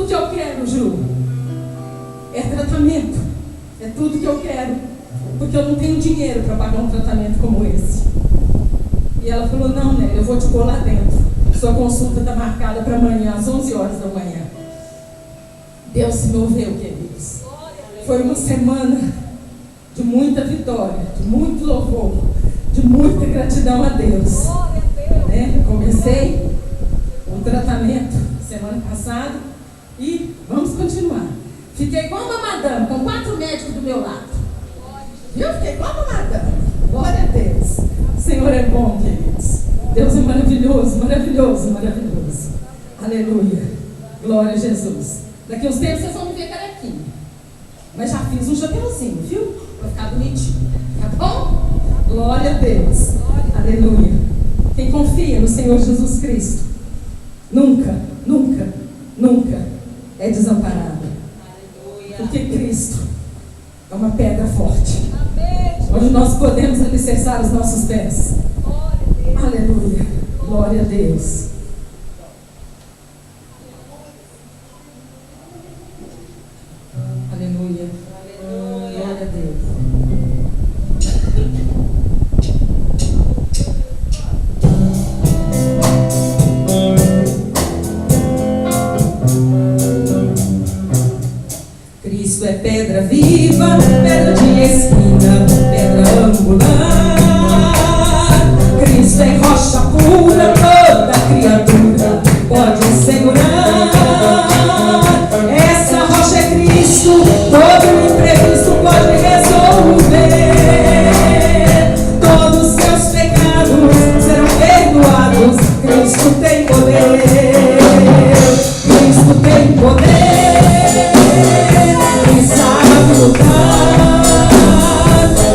que eu quero, Ju. É tratamento. É tudo que eu quero. Porque eu não tenho dinheiro para pagar um tratamento como esse. E ela falou, não, né? Eu vou te pôr lá dentro. Sua consulta está marcada para amanhã, às 11 horas da manhã. Deus se moveu, queridos. Foi uma semana de muita vitória, de muito louvor, de muita gratidão a Deus. Né? Comecei o tratamento semana passada e vamos continuar. Fiquei igual uma madame, com 4 médicos do meu lado. Eu fiquei igual uma madame. Glória a Deus. O Senhor é bom, queridos. Deus é maravilhoso, maravilhoso, maravilhoso. Aleluia. Glória a Jesus. Daqui uns tempos vocês vão me ver carequinha. Mas já fiz um chapeuzinho, viu? Para ficar bonitinho. Tá bom? Glória a Deus. Aleluia. Quem confia no Senhor Jesus Cristo nunca, nunca, nunca é desamparado. Porque Cristo é uma pedra forte, onde nós podemos alicerçar os nossos pés. Aleluia. Glória a Deus. Aleluia. Glória a Deus. Cristo é pedra viva, pedra de esquina, pedra angular. Cristo é rocha pura, toda criatura pode segurar. Essa rocha é Cristo, todo imprevisto pode resolver. Todos os seus pecados serão perdoados. Cristo tem poder. Cristo tem poder. Quem sabe lutar.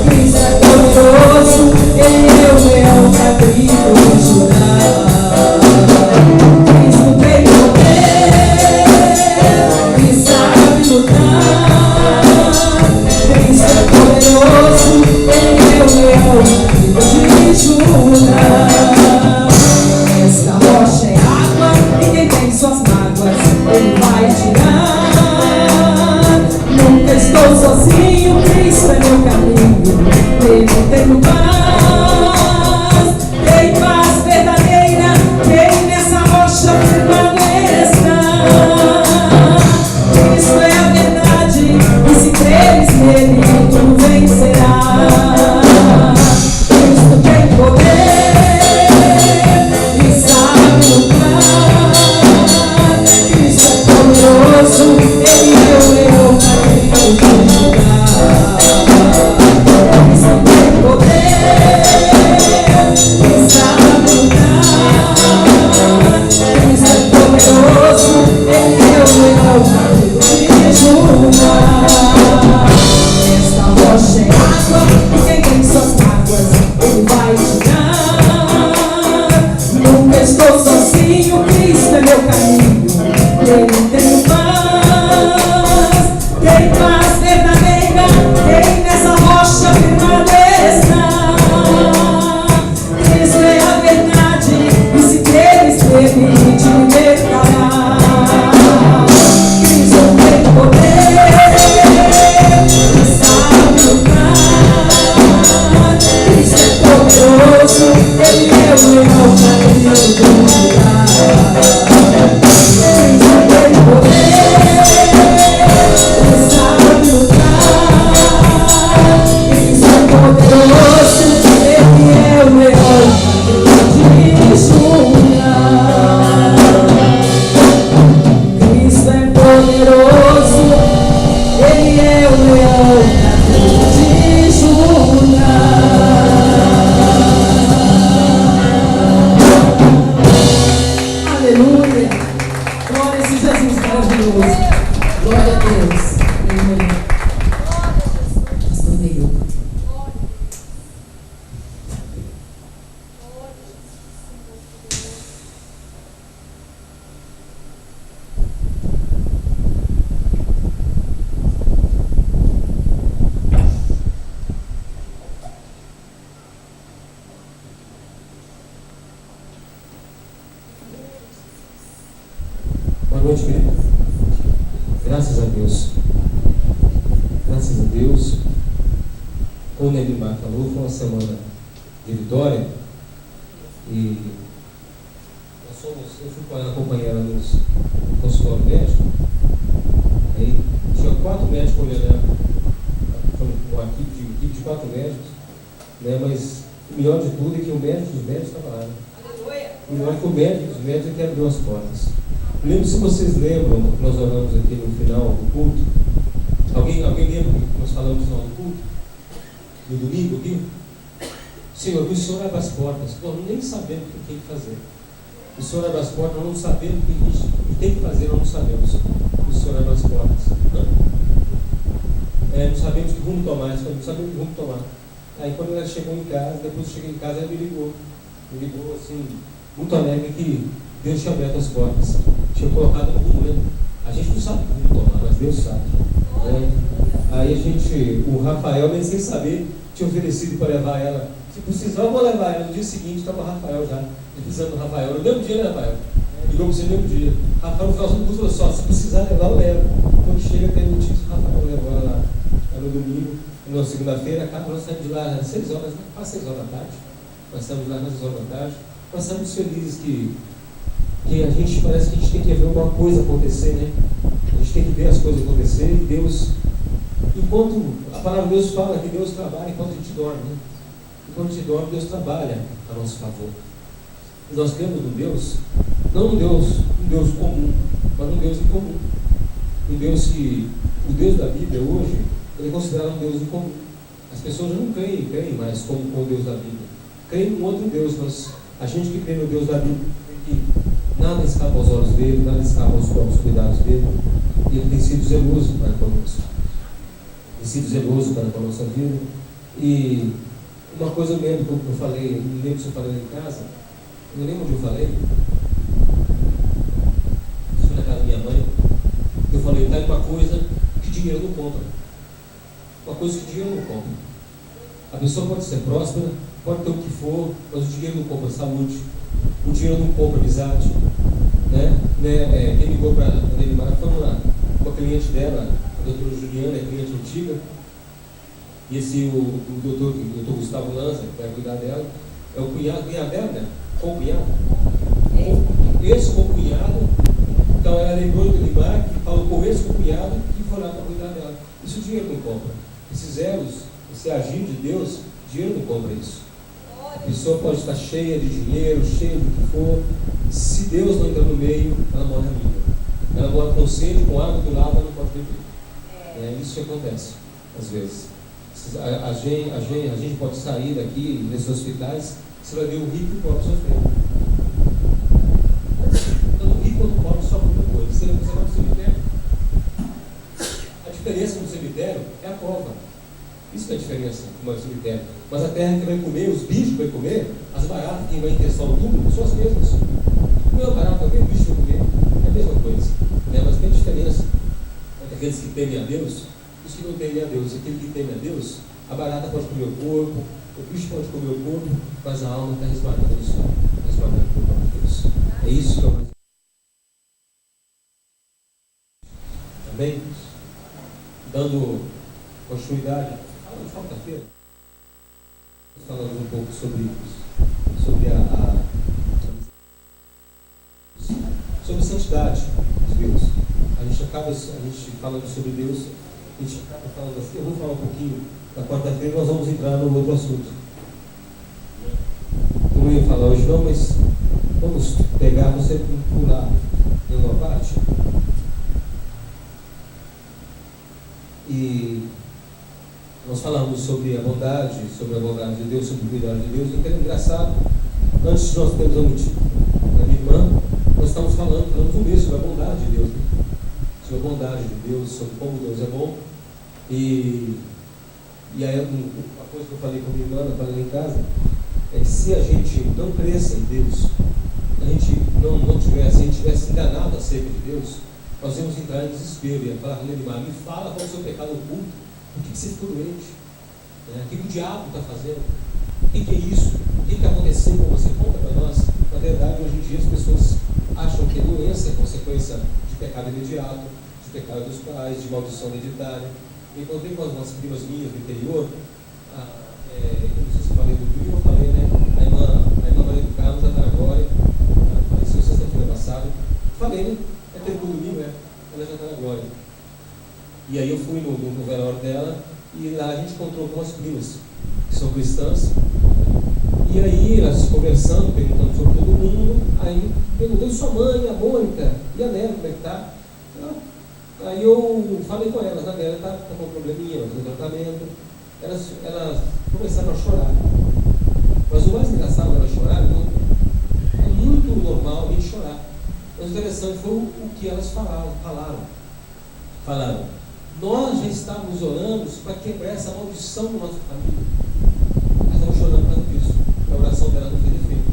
Cristo é poderoso. Ele é o leão cabrito de Judá. Cristo tem poder. Quem sabe lutar. Cristo é poderoso. Ele é o leão cabrito de Judá. Esta rocha é água e quem tem suas mágoas ele vai tirar. Nunca estou sozinho, Cristo é meu caminho, nele tenho paz. Tem paz verdadeira, quem nessa rocha permaneça. Cristo é a verdade, e se creres nele, tu vencerás. Cristo tem poder e sabe lutar. Cristo é poderoso, ele é o leão cabrito de Judá. Cristo tem poder e sabe lutar. Cristo é poderoso, ele é o leão cabrito de Judá. Esta rocha é água e quem tem suas mágoas ele vai tirar. Nunca estou sozinho, Cristo é meu caminho, nele tenho paz. Tem paz verdadeira, quem nessa rocha permaneça. Cristo é a verdade, e se creres nele, te libertará. Cristo tem poder e sabe lutar. Cristo é poderoso, ele é o leão cabrito de Judá. Cristo tem poder e sabe lutar. Cristo é poderoso, ele é o leão cabrito de Judá. Cristo é poderoso, ele é o leão cabrito de Judá. Aleluia. Glória a Jesus maravilhoso. Glória a Deus. Aleluia. Pastor Neil. Boa noite, querido. Graças a Deus. Graças a Deus. Como o Neymar falou, foi uma semana de vitória. E eu fui com ela acompanhar ela no consultório médico. Aí tinha 4 médicos olhando ela. Foi uma equipe de 4 médicos. Né? Mas o melhor de tudo é que o médico dos médicos estava lá. Né? O melhor é que o médico dos médicos é que abriu as portas. Lembro, se vocês lembram que nós oramos aqui no final do culto. Alguém lembra que nós falamos no final do culto? No domingo aqui? Senhor, o Senhor abre as portas. Nós nem sabemos o que tem que fazer. O Senhor abre as portas, nós não sabemos o que a gente tem que fazer, nós não sabemos. O Senhor abre as portas. Não sabemos que rumo tomar, não sabemos que rumo tomar. Aí quando ela chegou em casa, depois que cheguei em casa, ela me ligou. Me ligou assim, muito alegre que Deus tinha aberto as portas. Tinha colocado no rumo, né? A gente não sabe que rumo tomar, mas Deus sabe. Aí o Rafael, nem sem saber, tinha oferecido para levar ela. Se precisar, eu vou levar ela. No dia seguinte estava o Rafael já, precisando do Rafael. No mesmo dia, né, Rafael? Ligou para você no mesmo dia. Rafael, no final do curso, falou só: se precisar levar, eu levo. Quando chega, tem notícia, o Rafael levou ela lá. No domingo, na segunda-feira, nós saímos de lá às 6 horas, quase 6 horas da tarde. Nós saímos de lá às 6 horas da tarde. Nós estamos felizes que a gente parece que a gente tem que ver alguma coisa acontecer, né? A gente tem que ver as coisas acontecer e Deus, enquanto a palavra de Deus fala que Deus trabalha enquanto a gente dorme, né? Enquanto a gente dorme, Deus trabalha a nosso favor. E nós cremos num Deus, não um Deus comum, mas um Deus incomum. Um Deus que, o Deus da Bíblia hoje, ele é considerado um Deus incomum. As pessoas não creem mais como o Deus da Bíblia. Creem em outro Deus, mas a gente que crê no Deus da Bíblia, que nada escapa aos olhos dele, nada escapa aos próprios cuidados dele. E ele tem sido zeloso para conosco. Tem sido zeloso para com a nossa vida. E uma coisa eu lembro que eu falei, não lembro se eu falei em casa, não lembro onde eu falei. Fui na casa da minha mãe. Eu falei: tá aí uma coisa que dinheiro não compra. Uma coisa que dinheiro não compra. A pessoa pode ser próspera, pode ter o que for, mas o dinheiro não compra saúde. O dinheiro não compra amizade. Quem ligou para a Neymar foi uma cliente dela, a doutora Juliana, é cliente antiga. E o doutor Gustavo Lanza, que vai cuidar dela, é o cunhado dela, né? Co-cunhado. Esse co-cunhado, então ela lembrou do Neymar, que falou com esse co-cunhado e foi lá para cuidar dela. Isso o dinheiro não compra. Esses elos, esse agir de Deus, dinheiro não compra isso. A pessoa pode estar cheia de dinheiro, cheia do que for. Se Deus não entrar no meio, ela morre amiga. Ela morre com sede, com água do lado, ela não pode beber. É isso que acontece, às vezes. A gente pode sair daqui, nesses hospitais, você vai ver o rico e o pobre sofrendo. Tanto o rico quanto o pobre sofrem muita coisa. Você vai no cemitério. A diferença no cemitério é a cova. Isso que é a diferença do cemitério. Mas a terra que vai comer, os bichos que vai comer, as baratas que vai intestar o túmulo, são as mesmas. Comer uma barata, alguém bicho vai comer, é a mesma coisa. Mas tem diferença entre aqueles que temem a Deus e os que não temem a Deus. Aquele que teme a Deus, a barata pode comer o corpo, o bicho pode comer o corpo, mas a alma está resguardada no céu, resguardada pelo nome de Deus. É isso que é o mais. Amém? Dando continuidade. Quarta-feira, falamos um pouco sobre isso, sobre santidade de Deus. A gente falando sobre Deus, a gente acaba falando assim. Eu vou falar um pouquinho na quarta-feira, nós vamos entrar no outro assunto. Eu não ia falar hoje não, mas vamos pegar, você pular em uma parte. E nós falamos sobre a bondade de Deus, sobre o cuidado de Deus. E é engraçado, antes de nós termos a minha irmã, nós estávamos falando um mês sobre a bondade de Deus, né? Sobre a bondade de Deus, sobre como Deus é bom. E aí, uma coisa que eu falei com a minha irmã, eu falei lá em casa, é que se a gente não cresça em Deus, a gente não tivesse enganado acerca de Deus, nós íamos entrar em desespero. Ia falar com ele: me fala qual é o seu pecado oculto. Por que você ficou doente? O que o diabo está fazendo? O que é isso? O que aconteceu com você? Conta para nós. Na verdade, hoje em dia as pessoas acham que doença é consequência de pecado imediato, de pecado dos pais, de maldição hereditária. Me encontrei com as nossas primas minhas do interior. Eu não sei se eu falei do primo, eu falei, né? A irmã Maria do Carmo, da Glória, faleceu sexta-feira passada. Falei, né? É tempo do domingo, ela já está na Glória. E aí eu fui no velório dela e lá a gente encontrou com as primas, que são cristãs. E aí elas conversando, perguntando sobre todo mundo. Aí perguntei, sua mãe, a Mônica, e a Nela, como é que está? Aí eu falei com elas, a Nela está com um probleminha, no tratamento. Elas começaram a chorar. Mas o mais engraçado era chorar, não, é muito normal a gente chorar. Mas o interessante foi o que elas falaram. Nós já estávamos orando para quebrar essa maldição da nossa família. Elas estavam chorando por causa disso. A oração dela não fez efeito.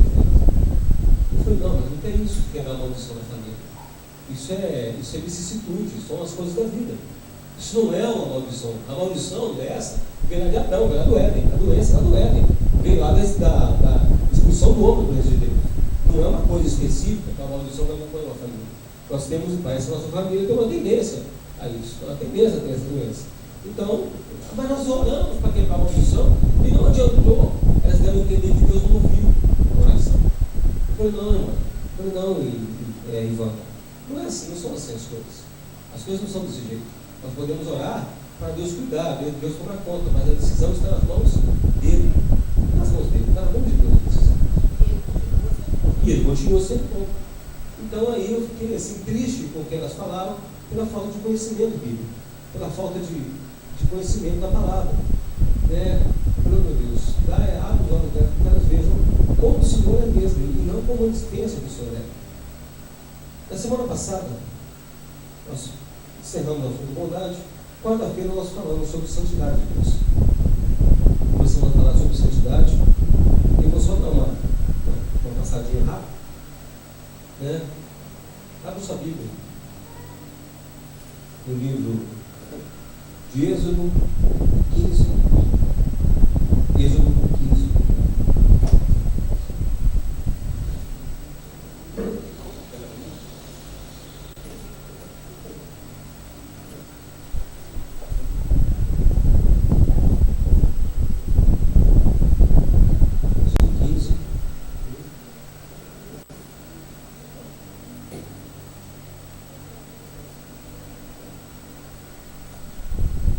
Eu falei, não, mas não tem isso de quebrar a maldição da família. Isso é vicissitude, são as coisas da vida. Isso não é uma maldição. A maldição dessa veio lá de Adão, veio lá do Éden. A doença lá do Éden. Veio lá da expulsão do homem do reino de Deus. Não é uma coisa específica, que a maldição não é uma coisa da família. Nós temos, parece que a nossa família tem uma tendência a isso, uma tendência a ter essa doença. Então, mas nós oramos para quebrar a maldição e não adiantou. Elas devem entender que Deus não ouviu a oração. Eu falei, não, irmã. Eu falei, não, Ivana. Não é assim, não são assim as coisas. As coisas não são desse jeito. Nós podemos orar para Deus cuidar, Deus tomar conta, mas a decisão está nas mãos dele. Nas mãos dele, está na mão de Deus a decisão. E ele continua sendo bom. Então aí eu fiquei assim, triste com o que elas falaram, pela falta de conhecimento bíblico, pela falta de conhecimento da palavra. Meu Deus, abre os olhos dela, que elas vejam como o Senhor é mesmo, e não como a dispensa que o Senhor é. Na semana passada, nós encerramos a Fundo Bondade. Quarta-feira nós falamos sobre santidade de Deus. Começamos a falar sobre santidade. Eu vou só dar uma passadinha rápida. Abra sua Bíblia. No livro de Êxodo 15. Êxodo 15.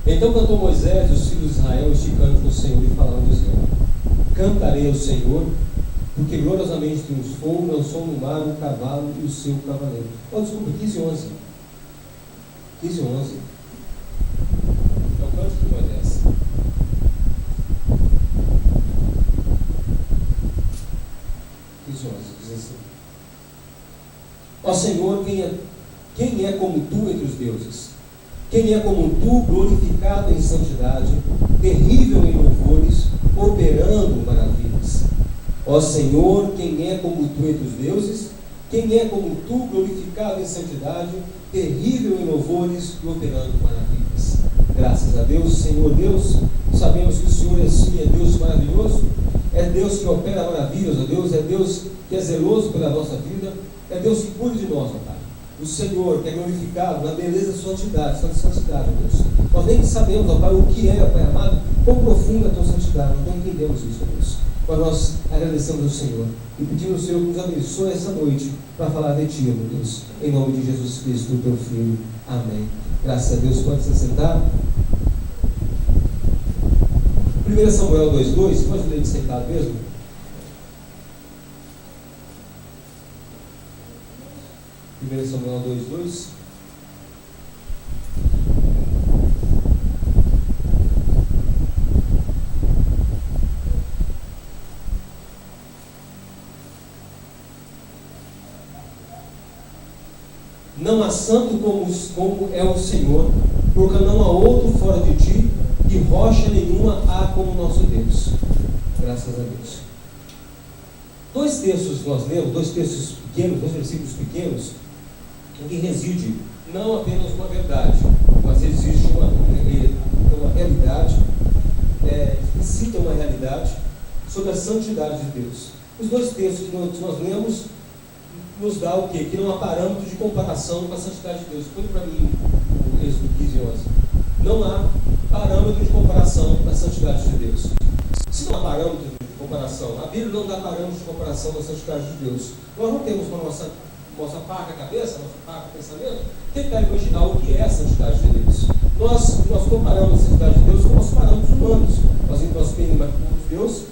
Então cantou Moisés e os filhos de Israel este cântico ao Senhor e falaram dizendo: Cantarei ao Senhor, porque gloriosamente triunfou, lançou no mar o cavalo e o seu cavaleiro. Desculpa, 15 e 11. 15 e 11. É o cântico de Moisés. 15 e 11 diz assim: Ó Senhor, quem é como tu entre os deuses? Quem é como tu, glorificado em santidade, terrível em louvores, operando maravilhas? Ó Senhor, quem é como tu entre os deuses? Quem é como tu, glorificado em santidade, terrível em louvores e operando maravilhas? Graças a Deus, Senhor Deus, sabemos que o Senhor é Deus maravilhoso, é Deus que opera maravilhas, ó Deus, é Deus que é zeloso pela nossa vida, é Deus que cuida de nós, ó Pai. O Senhor que é glorificado na beleza da santidade, Deus. Nós nem sabemos, ó Pai, o que é, ó Pai amado, quão profunda a tua santidade, nós não entendemos isso, ó Deus. Mas nós agradecemos ao Senhor e pedimos ao Senhor que nos abençoe essa noite para falar de Ti, ó Deus, em nome de Jesus Cristo, Teu Filho. Amém. Graças a Deus, pode se sentar. 1 Samuel 2,2, pode ler de sentado mesmo? Samuel 2,2. Não há santo como é o Senhor, porque não há outro fora de ti, e rocha nenhuma há como nosso Deus. Graças a Deus. Dois textos nós lemos, dois textos pequenos, dois versículos pequenos, em que reside não apenas uma verdade, mas existe uma realidade, explicita uma realidade sobre a santidade de Deus. Os dois textos que nós lemos nos dá o quê? Que não há parâmetro de comparação com a santidade de Deus. Põe para mim Êxodo 15 e 11. Não há parâmetro de comparação da santidade de Deus. Se não há parâmetro de comparação, a Bíblia não dá parâmetro de comparação da santidade de Deus. Nós não temos com a nossa parca cabeça, nossa parca pensamento, tentar imaginar o que é a santidade de Deus. Nós comparamos a santidade de Deus com os parâmetros humanos. Nós temos Deus,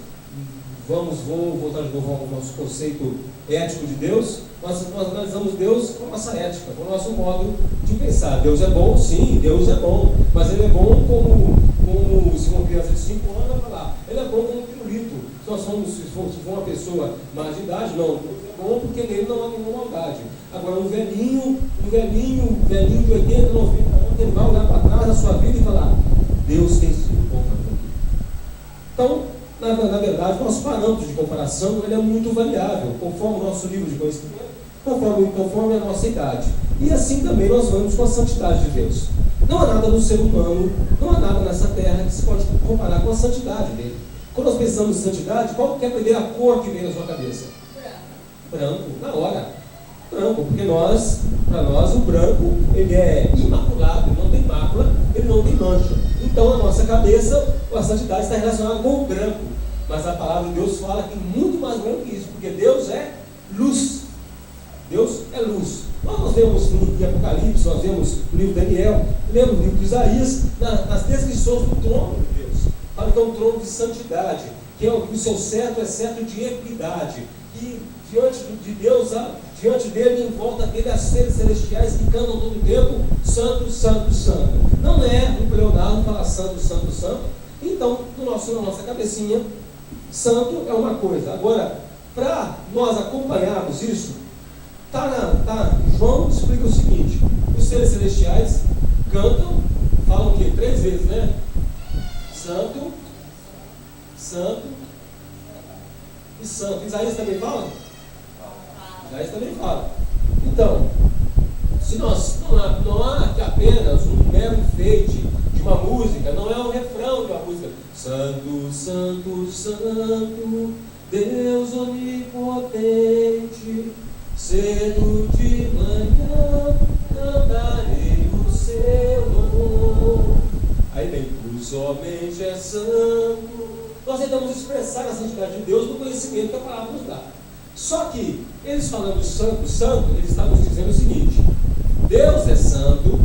vou voltar de novo ao nosso conceito ético de Deus. Nós analisamos Deus com a nossa ética, com o nosso modo de pensar. Deus é bom, sim, Deus é bom, mas Ele é bom como se uma criança de 5 anos vai falar, Ele é bom como um pirulito. Se for uma pessoa mais de idade, não, Deus é bom porque nele não há nenhuma maldade. Agora, um velhinho de 80, 90 anos, ele vai olhar para trás da sua vida e falar, Deus tem sido bom para mim. Então, na verdade, nosso parâmetro de comparação ele é muito variável, conforme o nosso nível de conhecimento, conforme a nossa idade. E assim também nós vamos com a santidade de Deus. Não há nada no ser humano, não há nada nessa terra que se pode comparar com a santidade dele. Quando nós pensamos em santidade, qual que é a primeira cor que vem na sua cabeça? Branco, na hora. Branco, porque para nós o branco ele é imaculado, ele não tem mácula, ele não tem mancha. Então a nossa cabeça, a santidade está relacionada com o branco. Mas a palavra de Deus fala que muito mais branco que isso, porque Deus é luz. Deus é luz. Nós vemos em Apocalipse, nós vemos no livro de Daniel, lemos no livro de Isaías, nas descrições do trono de Deus. Fala que é um trono de santidade, que o seu cetro é cetro de equidade. E diante de Deus, diante dele, em volta dele, as seres celestiais que cantam todo o tempo, santo, santo, santo. Não é um pleonasmo falar santo, santo, santo. Então, na nossa cabecinha, santo é uma coisa. Agora, para nós acompanharmos isso, João explica o seguinte: os seres celestiais cantam, falam o quê? 3 vezes, né? Santo, santo e santo. Isaías também fala? Isaías também fala. Então, se não há apenas um mero enfeite de uma música, não é um refrão de uma música. Santo, santo, santo, Deus onipotente, cedo de manhã cantarei o seu louvor. Aí vem, tu somente é santo. Nós tentamos expressar a santidade de Deus no conhecimento que a palavra nos dá. Só que, eles falando santo, santo, eles estavam dizendo o seguinte: Deus é santo,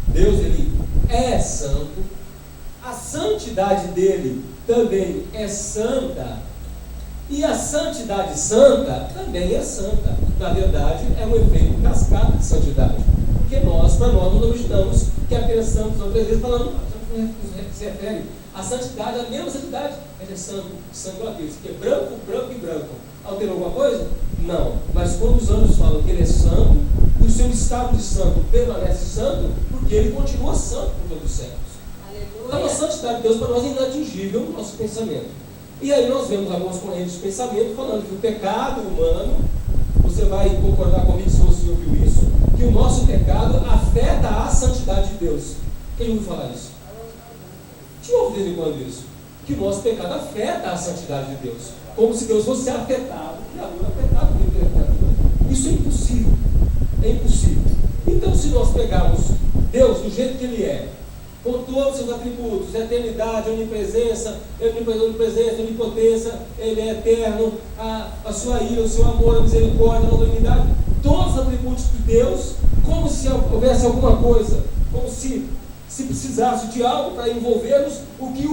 Deus ele é santo, a santidade dele também é santa, e a santidade santa também é santa. Na verdade, é um efeito cascata de santidade. Porque para nós não imaginamos que apenas santos são 3 vezes falando, se refere a santidade, a mesma santidade, ele é santo, santo aqueles, que é branco, branco e branco. Alterou alguma coisa? Não. Mas quando os anjos falam que ele é santo, o seu estado de santo permanece santo, porque ele continua santo por todos os séculos. Então a santidade de Deus para nós é inatingível no nosso pensamento. E aí nós vemos algumas correntes de pensamento falando que o pecado humano, você vai concordar comigo se você ouviu isso, que o nosso pecado afeta a santidade de Deus. Quem ouviu falar isso? Te ouve de vez em quando isso. Que o nosso pecado afeta a santidade de Deus. Como se Deus fosse afetado, e agora afetado pela criatura. Isso é impossível. É impossível. Então, se nós pegarmos Deus do jeito que Ele é, com todos os seus atributos, eternidade, onipresença, onipotência, Ele é eterno, a sua ira, o seu amor, a misericórdia, a longanimidade, todos os atributos de Deus, como se houvesse alguma coisa, como se precisasse de algo para envolver-nos, o que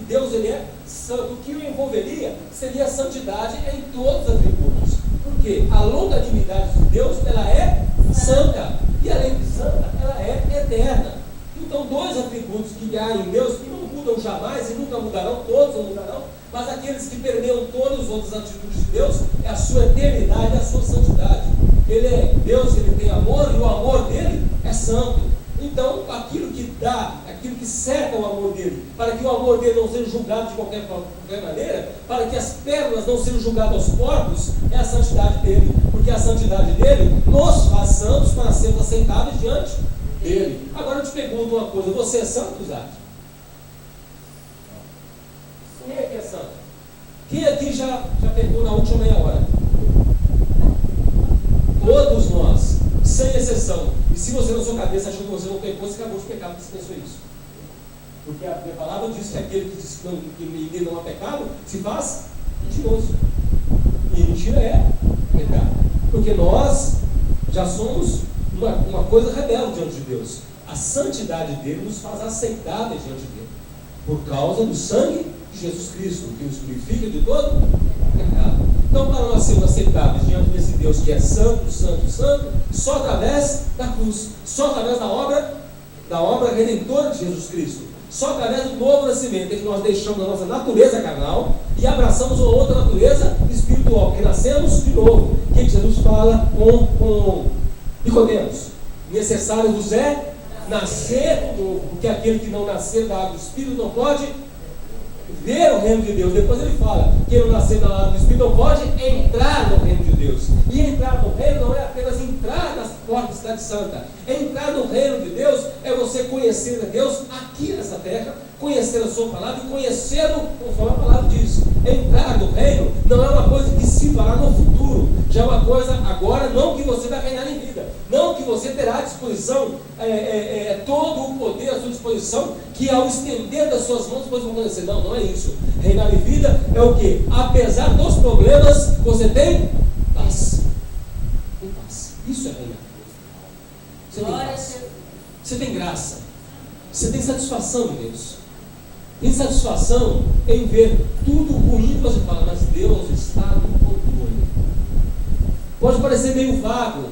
Deus ele é santo, o que o envolveria seria a santidade em todos os atributos, porque a longanimidade de Deus ela é santa, e além de santa, ela é eterna. Então, 2 atributos que há em Deus que não mudam jamais e nunca mudarão, todos não mudarão, mas aqueles que perderam todos os outros atitudes de Deus é a sua eternidade e a sua santidade. Ele é Deus, ele tem amor e o amor dele é santo. Então, aquilo que cerca o amor dele, para que o amor dele não seja julgado de qualquer maneira, para que as pérolas não sejam julgadas aos porcos, é a santidade dele, porque a santidade dele nos faz santos para sermos aceitáveis diante dele. Agora eu te pergunto uma coisa: você é santo, Zé? Quem é que é santo? Quem aqui já pegou na última meia hora? Todos nós. sem exceção. E se você na sua cabeça achou que você não pecou, você acabou de pecar porque você pensou isso. Porque a minha palavra diz que aquele que diz que ninguém não há pecado, se faz mentiroso. E mentira é pecado. Porque nós já somos uma coisa rebelde diante de Deus. A santidade dele nos faz aceitáveis diante dele. Por causa do sangue de Jesus Cristo, que nos purifica de todo pecado. Então, para nós sermos aceitáveis diante desse Deus que é santo, santo, santo, só através da cruz, só através da obra redentora de Jesus Cristo. Só através do novo nascimento é que nós deixamos a nossa natureza carnal e abraçamos uma outra natureza espiritual, porque nascemos de novo. O que Jesus fala com Nicodemos? Necessário vos é nascer de novo, porque aquele que não nascer da água do Espírito não pode ver o reino de Deus. Depois ele fala que não nascer da água do Espírito não pode entrar no reino de Deus. E entrar no reino não é apenas entrar nas portas da cidade santa. Entrar no reino de Deus é você conhecer a Deus aqui nessa terra, conhecer a sua palavra e conhecê-lo conforme a palavra diz. Entrar no reino não é uma coisa que se fará no futuro, já é uma coisa agora, não que você vai reinar em vida, não que você terá à disposição todo o poder à sua disposição, que ao estender das suas mãos depois vão acontecer. Não, não é isso. Reinar em vida é o que? Apesar dos problemas, você tem paz. Tem paz. Isso é reinar. Você tem paz. Você tem graça. Você tem satisfação em Deus. Tem satisfação em ver tudo ruim que você fala, mas Deus está no controle. Pode parecer meio vago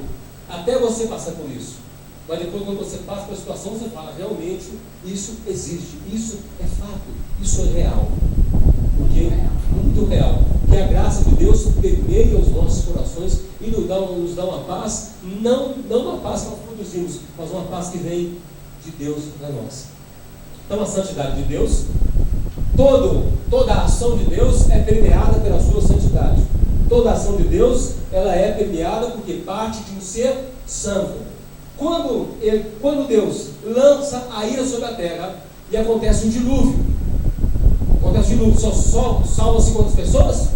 até você passar por isso. Mas depois, quando você passa por a situação, você fala, realmente, isso existe, isso é fato, isso é real. Porque é muito real. Que a graça de Deus permeia os nossos corações e nos dá uma paz, não uma paz que nós produzimos, mas uma paz que vem de Deus para nós. Então a santidade de Deus, toda a ação de Deus é permeada pela sua santidade. Toda a ação de Deus, ela é permeada porque parte de um ser santo. Quando Deus lança a ira sobre a terra e acontece um dilúvio, só salva-se quantas pessoas?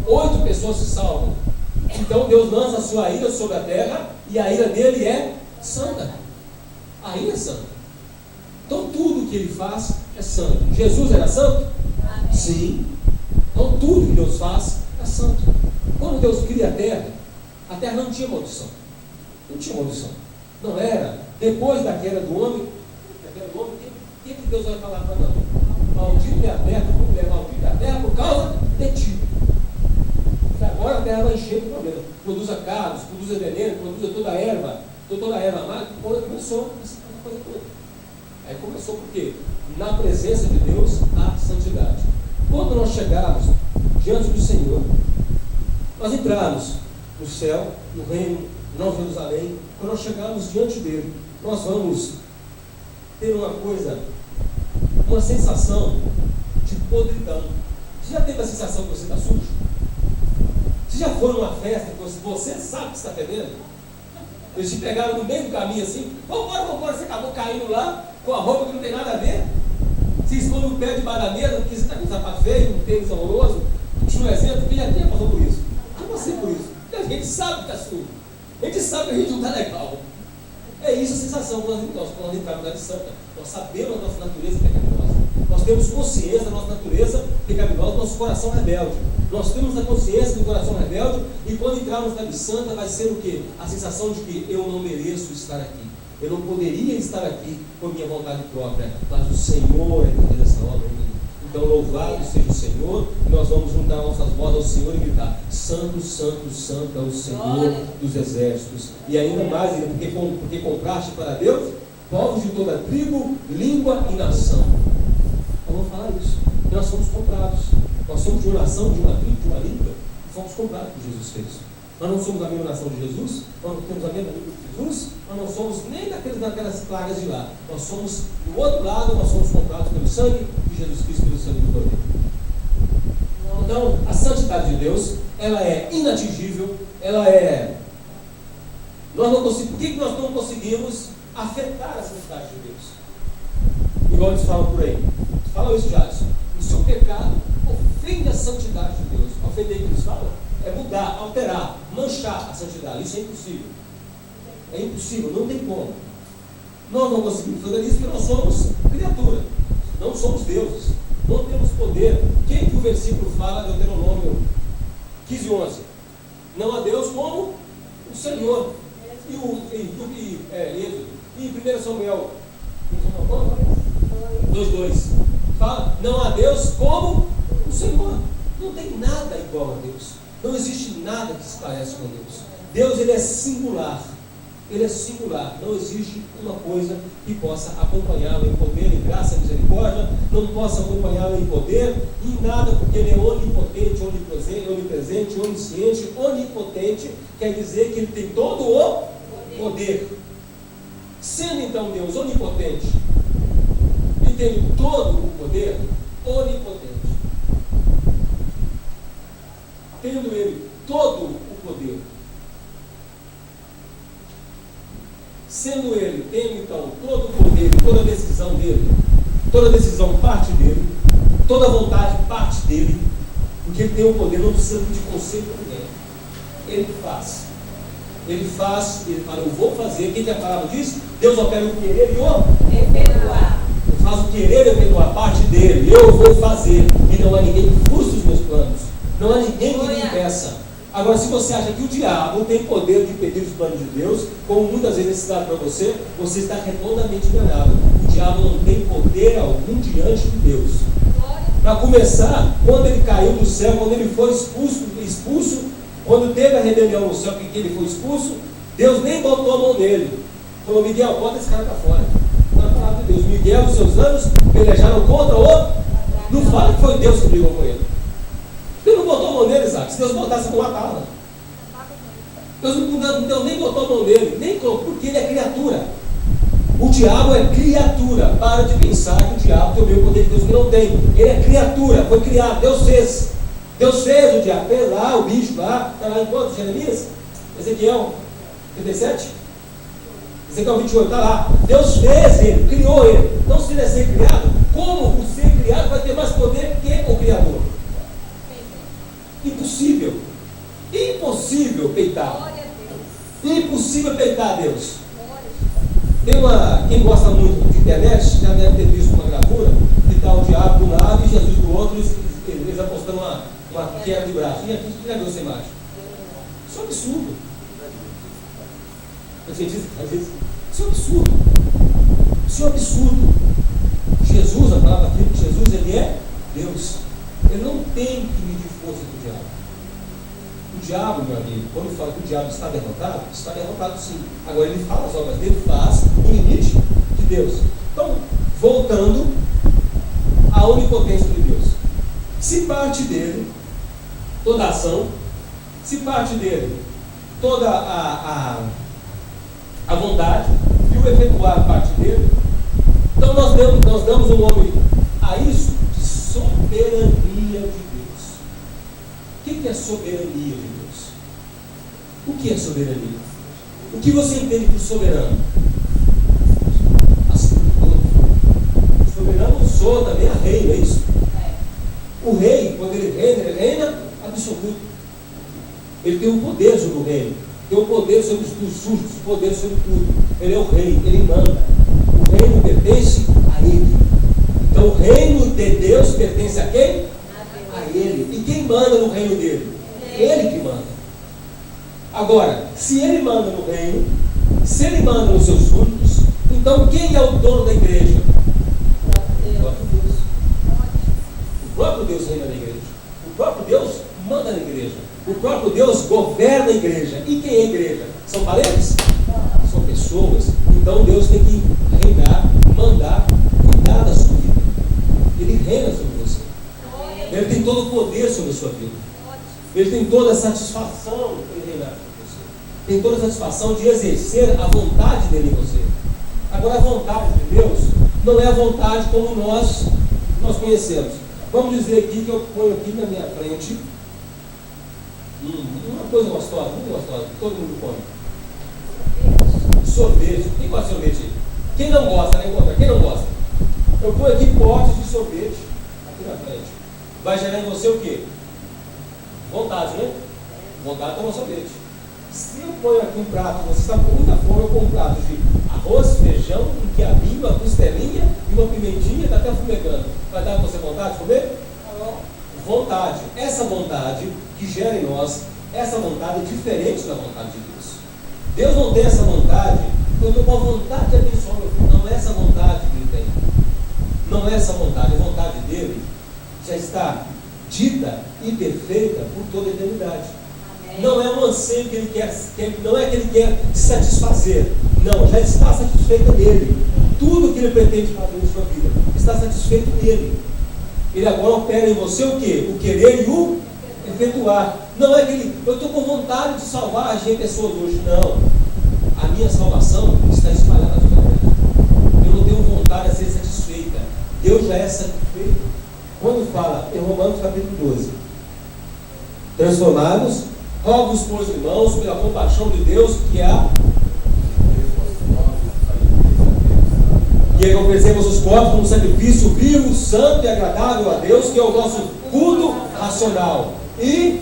8 pessoas se salvam. Então Deus lança a sua ira sobre a terra e a ira dele é santa. A ira é santa. Então tudo que ele faz é santo. Jesus era santo? Amém. Sim. Então tudo que Deus faz é santo. Quando Deus cria a terra não tinha maldição. Não tinha maldição. Não era. Depois da queda do homem, o que Deus vai falar para nós? Maldito é a terra, mulher, maldita é a terra por causa de ti. Agora a terra vai encher de problema. Produza carros, produza veneno, produza toda a erva amarga. Quando começou essa coisa toda. Aí começou porque na presença de Deus há santidade. Quando nós chegarmos diante do Senhor, nós entrarmos no céu, no reino, Nova Jerusalém, quando nós chegarmos diante dele, nós vamos ter uma sensação de podridão. Você já teve a sensação que você está sujo? Você já foi numa festa que você sabe que está fedendo? Eles te pegaram no meio do caminho assim, vambora, você acabou caindo lá com a roupa que não tem nada a ver. Você esconde o pé debaixo da mesa porque você está com um sapato feio, um tênis horroroso. Puxa um exemplo, que já passou por isso. Eu passei por isso. E a gente sabe que está sujo. A gente sabe que a gente não está legal. É isso a sensação quando nós entramos na Cidade Santa. Nós sabemos a nossa natureza pecaminosa. Nós temos consciência da nossa natureza pecaminosa, do nosso coração rebelde. Nós temos a consciência do coração rebelde e quando entrarmos na Cidade Santa vai ser o quê? A sensação de que eu não mereço estar aqui. Eu não poderia estar aqui por minha vontade própria, mas o Senhor é que fez essa obra em mim. Então louvado seja o Senhor, e nós vamos juntar nossas vozes ao Senhor e gritar: Santo, Santo, Santo é o Senhor dos exércitos. E ainda mais, porque compraste para Deus povos de toda tribo, língua e nação. Eu vou falar isso. E nós somos comprados. Nós somos de uma nação, de uma tribo, de uma língua, e fomos comprados por Jesus Cristo. Nós não somos a mesma nação de Jesus, nós não temos a mesma língua de Jesus, nós não somos nem daquelas plagas de lá. Nós somos, do outro lado, nós somos comprados pelo sangue de Jesus Cristo, pelo sangue do Cordeiro. Então, a santidade de Deus, ela é inatingível, ela é... Por que nós não conseguimos afetar a santidade de Deus? Igual eles falam por aí. Falam isso, Jadson. O seu pecado ofende a santidade de Deus. Ofender o que eles falam é mudar, alterar, manchar a santidade. Isso é impossível. É impossível, não tem como. Nós não conseguimos fazer isso porque nós somos criatura, não somos deuses, não temos poder. Quem que o versículo fala, Deuteronômio 15:11? Não há Deus como o Senhor. Êxodo. E 1 Samuel 2:2 fala, não há Deus como o Senhor. Não tem nada igual a Deus. Não existe nada que se parece com Deus. Deus, ele é singular. Ele é singular. Não existe uma coisa que possa acompanhá-lo em poder, em graça, misericórdia, não possa acompanhá-lo em poder, em nada, porque ele é onipotente, onipresente, onisciente, onipotente, quer dizer que ele tem todo o poder. Sendo então Deus onipotente, e tendo todo o poder, onipotente, tendo ele todo o poder, sendo ele, tendo então todo o poder, toda a decisão dele, toda a decisão parte dele, toda a vontade parte dele, porque ele tem o poder, não precisa de conselho para ninguém. Ele faz, ele fala, eu vou fazer. O que a palavra diz? Deus opera o querer e o efetuar. Ele faz o querer e o efetuar, parte dele, eu vou fazer, e não há ninguém que frustre os meus planos, não há ninguém que me impeça. Agora, se você acha que o diabo tem poder de impedir os planos de Deus, como muitas vezes é citado para você, você está redondamente enganado. O diabo não tem poder algum diante de Deus. Para começar, quando ele caiu do céu, quando ele foi expulso, quando teve a rebelião no céu, que ele foi expulso, Deus nem botou a mão nele. Falou, Miguel, bota esse cara para fora. Na palavra de Deus, Miguel e os seus anjos pelejaram contra o... Não fala que foi Deus que brigou com ele. Deus não botou a mão nele, Isaac. Se Deus botasse, não matava. Deus nem botou a mão nele, nem porque ele é criatura. O diabo é criatura. Para de pensar que o diabo tem o mesmo poder que Deus, que não tem. Ele é criatura, foi criado, Deus fez. Deus fez o diabo, fez lá o bicho lá, está lá em quanto? Jeremias? Ezequiel 37? Ezequiel 28, está lá. Deus fez ele, criou ele. Então, se ele é ser criado, como o ser criado vai ter mais poder que o Criador? Impossível. Impossível peitar. Impossível peitar Deus. Tem quem gosta muito de internet já deve ter visto uma gravura que está o diabo de um lado e Jesus do outro, eles apostando uma queda de braço. E aqui já viu essa imagem? Isso é um absurdo. Isso é um absurdo. Isso é um absurdo. Jesus, a palavra aqui de Jesus, ele é Deus. Ele não tem que medir força do diabo. O diabo, meu amigo, quando fala que o diabo está derrotado sim. Agora ele fala as obras dele, faz no limite de Deus. Então, voltando à onipotência de Deus. Se parte dele toda a ação, se parte dele toda a vontade, e o efetuar parte dele, então nós damos um nome a isso de soberania de Deus. O que é soberania de Deus? O que é soberania? O que você entende por soberano? Assim como todos. Soberano sou também a rei, não é isso? O rei, quando ele reina absoluto. Ele tem um poder sobre o reino, tem um poder sobre os súditos, um poder sobre tudo. Ele é o rei, ele manda. O reino pertence a ele. Então o reino de Deus pertence a quem? A ele. E quem manda no reino dele? Ele que manda. Agora, se ele manda no reino, se ele manda nos seus súditos, então quem é o dono da igreja? O próprio Deus. O próprio Deus reina na igreja. O próprio Deus manda na igreja. O próprio Deus governa a igreja. E quem é a igreja? São parentes? São pessoas. Então Deus tem que reinar, mandar, cuidar da sua vida. Ele reina sobre você. Ele tem todo o poder sobre a sua vida. Ele tem toda a satisfação em reinar sobre você. Tem toda a satisfação de exercer a vontade dele em você. Agora, a vontade de Deus não é a vontade como nós conhecemos. Vamos dizer aqui que eu ponho aqui na minha frente uma coisa gostosa, muito gostosa, que todo mundo come. Sorvete. Quem gosta de sorvete? Quem não gosta, né? Quem não gosta? Eu ponho aqui potes de sorvete aqui na frente. Vai gerar em você o quê? Vontade, né? Vontade de tomar sorvete. Se eu ponho aqui um prato, você está com muita fome, eu ponho um prato de arroz, feijão, um quiabinho, uma costelinha e uma pimentinha, está até fumegando. Vai dar para você vontade de comer? Vontade. Essa vontade que gera em nós, essa vontade é diferente da vontade de Deus. Deus não tem essa vontade, eu estou com a vontade de abençoar meu filho. Não é essa vontade que ele tem. Não é essa vontade. A vontade dele já está dita e perfeita por toda a eternidade. Não é um anseio que ele quer, não é que ele quer se satisfazer. Não, já está satisfeita nele. Tudo que ele pretende fazer na sua vida está satisfeito nele. Ele agora opera em você o quê? O querer e o efetuar. Não é que ele, eu estou com vontade de salvar as pessoas hoje. Não. A minha salvação está espalhada na terra. Eu não tenho vontade de ser satisfeita. Deus já é satisfeito. Quando fala em Romanos capítulo 12, transformados, rogo-vos, pois, irmãos, pela compaixão de Deus, que oferecemos os corpos como sacrifício vivo, santo e agradável a Deus, que é o nosso culto racional. E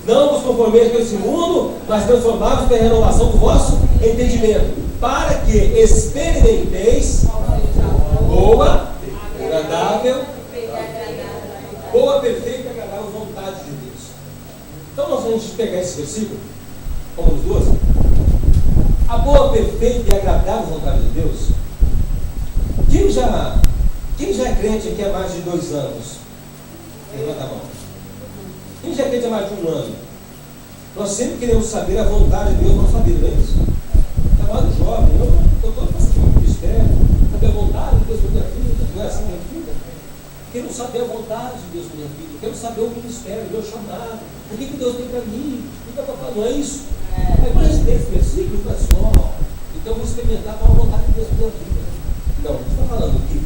não vos conformeis com esse mundo, mas transformados pela renovação do vosso entendimento, para que experimenteis boa, agradável, boa, perfeita e agradável vontade de Deus. Então nós vamos pegar esse versículo, Romanos 12, a boa, perfeita e agradável vontade de Deus. Quem já é crente aqui há mais de 2 anos? Levanta a mão. Quem já é crente há mais de 1 ano? Nós sempre queremos saber a vontade de Deus na nossa vida, não é isso? Chamado jovem, eu estou todo passando por mistério, saber a vontade de Deus na minha vida, não é assim na minha vida? Quero saber a vontade de Deus na minha vida, quero saber o ministério, o meu chamado, o que Deus tem para mim, não é isso? Aí quando a gente tem esse versículo, fala assim, então eu vou experimentar qual a vontade de Deus na minha vida. Não, a gente está falando que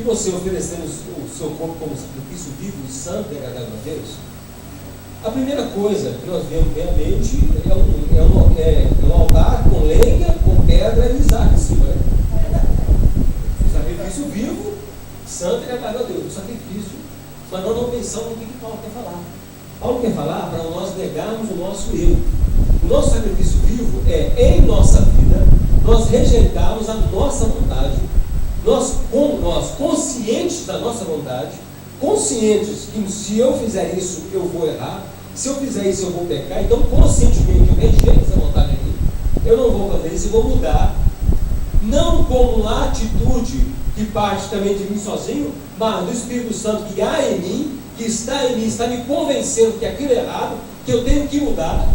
você oferecendo o seu corpo como sacrifício vivo, santo e agradável a Deus, a primeira coisa que nós vemos bem à mente é um altar com lenha, com pedra e Isaac em cima. Sacrifício vivo, santo e agradável a Deus, o sacrifício. Mas nós não pensamos no que Paulo quer falar. Paulo quer falar para nós negarmos o nosso eu. O nosso sacrifício vivo é, em nossa vida, nós rejeitarmos a nossa vontade, nós conscientes da nossa vontade, conscientes que se eu fizer isso eu vou errar, se eu fizer isso eu vou pecar, então conscientemente eu rejeito essa vontade em mim, eu não vou fazer isso, eu vou mudar, não como uma atitude que parte também de mim sozinho, mas do Espírito Santo que há em mim, que está em mim, está me convencendo que aquilo é errado, que eu tenho que mudar.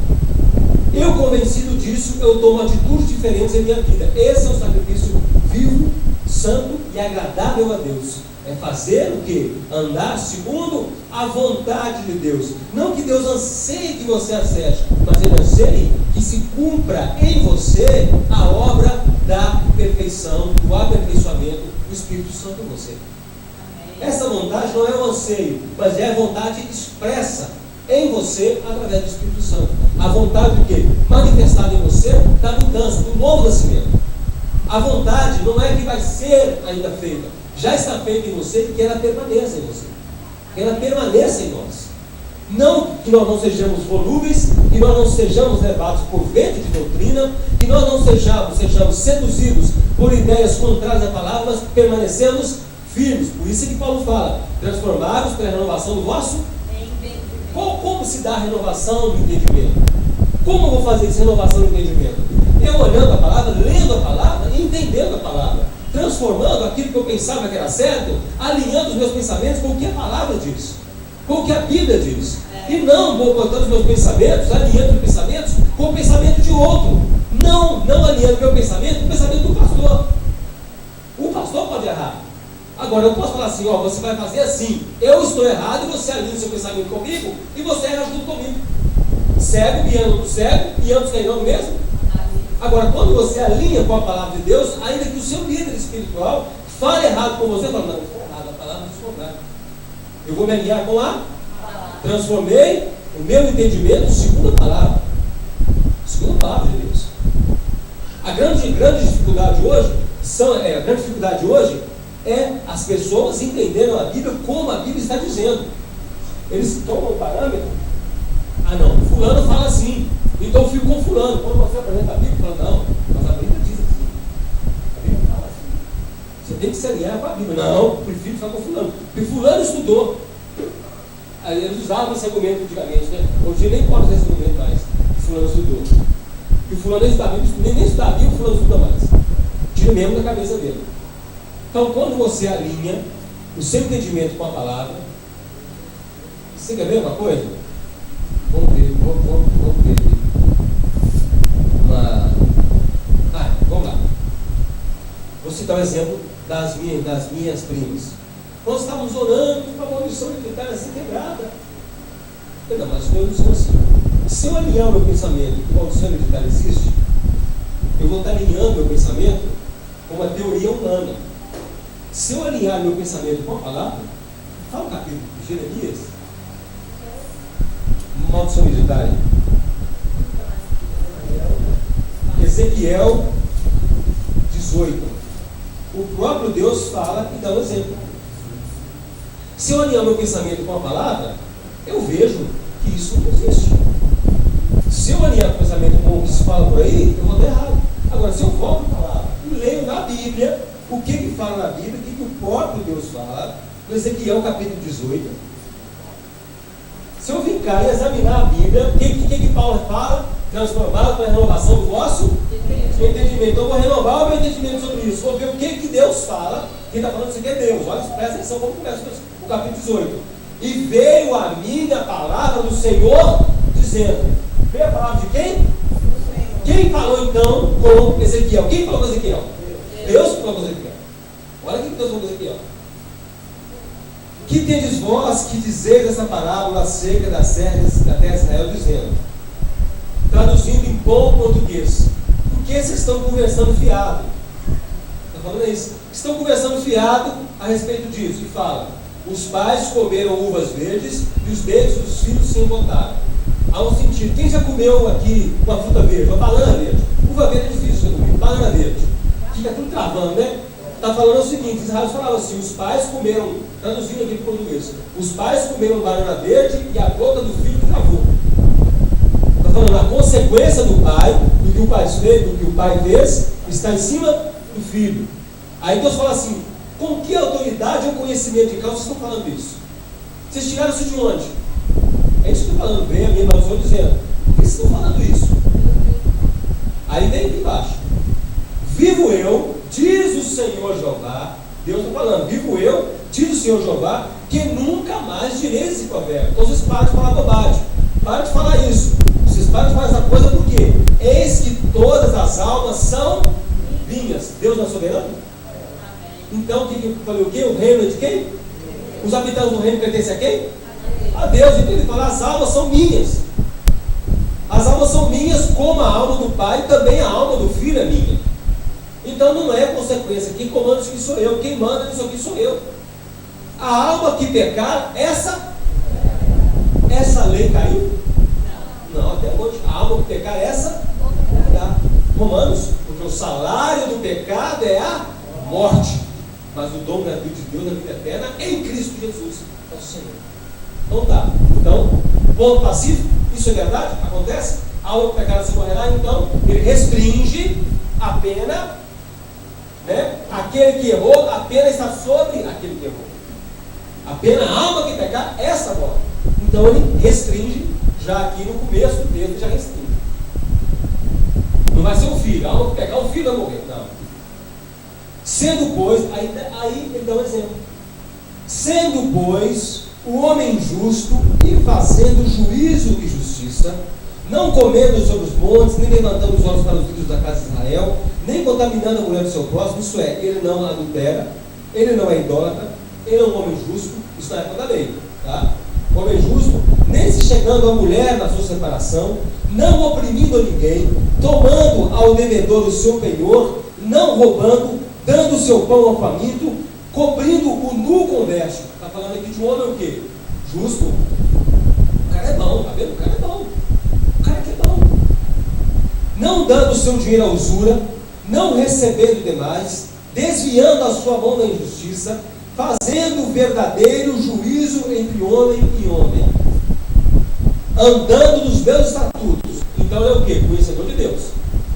Eu convencido disso, eu tomo atitudes diferentes em minha vida. Esse é o sacrifício vivo, santo e agradável a Deus. É fazer o quê? Andar segundo a vontade de Deus. Não que Deus anseie que você acerte, mas Ele anseie que se cumpra em você a obra da perfeição, do aperfeiçoamento do Espírito Santo em você. Essa vontade não é um anseio, mas é a vontade expressa em você através do Espírito Santo. A vontade do quê? Manifestada em você da mudança, do novo nascimento. A vontade não é que vai ser ainda feita, já está feita em você e que ela permaneça em você. Que ela permaneça em nós. Não que nós não sejamos volúveis, que nós não sejamos levados por vento de doutrina, que nós não sejamos seduzidos por ideias contrárias à palavra, mas permanecemos firmes. Por isso é que Paulo fala, transformados pela renovação do vosso entendimento. Como se dá a renovação do entendimento? Como eu vou fazer essa renovação do entendimento? Eu olhando a palavra, lendo a palavra e entendendo a palavra, transformando aquilo que eu pensava que era certo, alinhando os meus pensamentos com o que a palavra diz, com o que a Bíblia diz. E não vou botando os meus pensamentos, alinhando os pensamentos com o pensamento de outro. Não alinhando meu pensamento com o pensamento do pastor. O pastor pode errar. Agora eu posso falar assim, você vai fazer assim, eu estou errado e você alinha o seu pensamento comigo e você erra junto comigo. Cego guiando o cego e ambos cairão mesmo. Agora, quando você alinha com a palavra de Deus, ainda que o seu líder espiritual fale errado com você, fala, não, estou errado, a palavra diz o contrário. Eu vou me alinhar com a transformei o meu entendimento segundo a palavra. Segundo a palavra de Deus. A grande dificuldade hoje é as pessoas entenderam a Bíblia como a Bíblia está dizendo. Eles tomam o parâmetro Ah não, fulano fala assim, então eu fico com fulano. Quando você apresenta a Bíblia, fala, não, mas a Bíblia diz assim. A Bíblia fala assim. Você tem que se alinhar com a Bíblia. Não, prefiro ficar com fulano. Porque fulano estudou. Aí eles usavam esse argumento antigamente, né? Hoje em dia nem pode usar esse argumento mais. Que fulano estudou. E o fulano nem estuda a Bíblia, nem estuda a Bíblia, o fulano estuda mais. Tira mesmo da cabeça dele. Então, quando você alinha o seu entendimento com a palavra, você quer ver uma coisa? Vamos ver. Vamos lá. Vou citar um exemplo das minhas primas. Nós estávamos orando para a maldição hereditária ser quebrada. Não, mas as coisas não são assim. Se eu alinhar o meu pensamento que a maldição hereditária existe, eu vou estar alinhando meu pensamento com uma teoria humana. Se eu alinhar meu pensamento com a palavra, fala o capítulo de Jeremias, maldição hereditária. Ezequiel 18. O próprio Deus fala e dá um exemplo. Se eu alinhar meu pensamento com a palavra, eu vejo que isso não existe. Se eu alinhar o pensamento com o que se fala por aí, eu vou estar errado. Agora, se eu volto a palavra e leio na Bíblia, o que fala na Bíblia, o que o próprio Deus fala, no Ezequiel capítulo 18, se eu vim cá e examinar a Bíblia, o que Paulo fala? Transformado pela renovação do vosso entendimento. Então eu vou renovar o meu entendimento sobre isso. Vou ver o que Deus fala. Quem está falando isso aqui é Deus. Olha, presta atenção como começa o capítulo 18. E veio a mim a palavra do Senhor, dizendo. Veio a palavra de quem? Quem falou então com Ezequiel? Quem falou com Ezequiel? Deus falou com Ezequiel. Olha o que Deus falou com Ezequiel. Que tendes vós que dizeis essa parábola acerca das serras da terra de Israel, dizendo, traduzindo em bom português, por que vocês estão conversando fiado? Está falando isso. Estão conversando fiado a respeito disso. E fala, os pais comeram uvas verdes e os dedos dos filhos se embotaram. Há um sentido. Quem já comeu aqui uma fruta verde? Uma banana verde? Uva verde é difícil de comer. Banana verde. Fica tudo travando, né? Está falando o seguinte, Israel falava assim, os pais comeram, traduzindo aqui para o português, os pais comeram banana verde e a boca do filho travou. Está falando, a consequência do pai, do que o pai fez, está em cima do filho. Aí Deus fala assim, com que autoridade ou conhecimento de causa vocês estão falando isso? Vocês tiraram isso de onde? É isso que eu estou falando, vem a minha maldição dizendo, por que vocês estão falando isso? Aí vem aqui embaixo, vivo eu, diz o Senhor Jeová, Deus está falando, vivo eu, diz o Senhor Jeová, que nunca mais direi esse provérbio. Então vocês param de falar bobagem, param de falar isso, vocês param de falar essa coisa por quê? Eis que todas as almas são minhas. Deus não é soberano? Então o que eu falei? O quê? O reino é de quem? Os habitantes do reino pertencem a quem? A Deus. Então ele fala, as almas são minhas. As almas são minhas, como a alma do Pai, também a alma do Filho é minha. Então não é consequência. Quem comanda isso aqui sou eu. Quem manda isso aqui sou eu. A alma que pecar, essa lei caiu? Não, até hoje. A alma que pecar, essa pecar. Romanos, porque o salário do pecado é a morte. Mas o dom gratuito de Deus é a vida eterna em Cristo Jesus, nosso Senhor. Então tá. Então, ponto pacífico, isso é verdade? Acontece? A alma que pecar se morrerá, então ele restringe a pena. Né? Aquele que errou, a pena está sobre aquele que errou. A pena, a alma que pecar, essa morte. Então ele restringe, já aqui no começo do texto, já restringe. Não vai ser o filho, a alma que pecar, o filho vai morrer. Não. Sendo, pois, aí ele dá um exemplo. Sendo, pois, o homem justo e fazendo juízo e justiça, não comendo sobre os montes, nem levantando os olhos para os filhos da casa de Israel, nem contaminando a mulher do seu próximo, isso é, ele não adultera, ele não é idólatra, ele é um homem justo, isso na época da lei, tá? Homem justo, nem se chegando a mulher na sua separação, não oprimindo ninguém, tomando ao devedor o seu penhor, não roubando, dando o seu pão ao faminto, cobrindo o nu com veste. Está falando aqui de um homem o quê? Justo. O cara é bom, tá vendo? O cara é bom. O cara que é bom. Não dando o seu dinheiro à usura, não recebendo demais, desviando a sua mão da injustiça, fazendo verdadeiro juízo entre homem e homem. andando nos meus estatutos. Então ele é o quê? Conhecedor de Deus.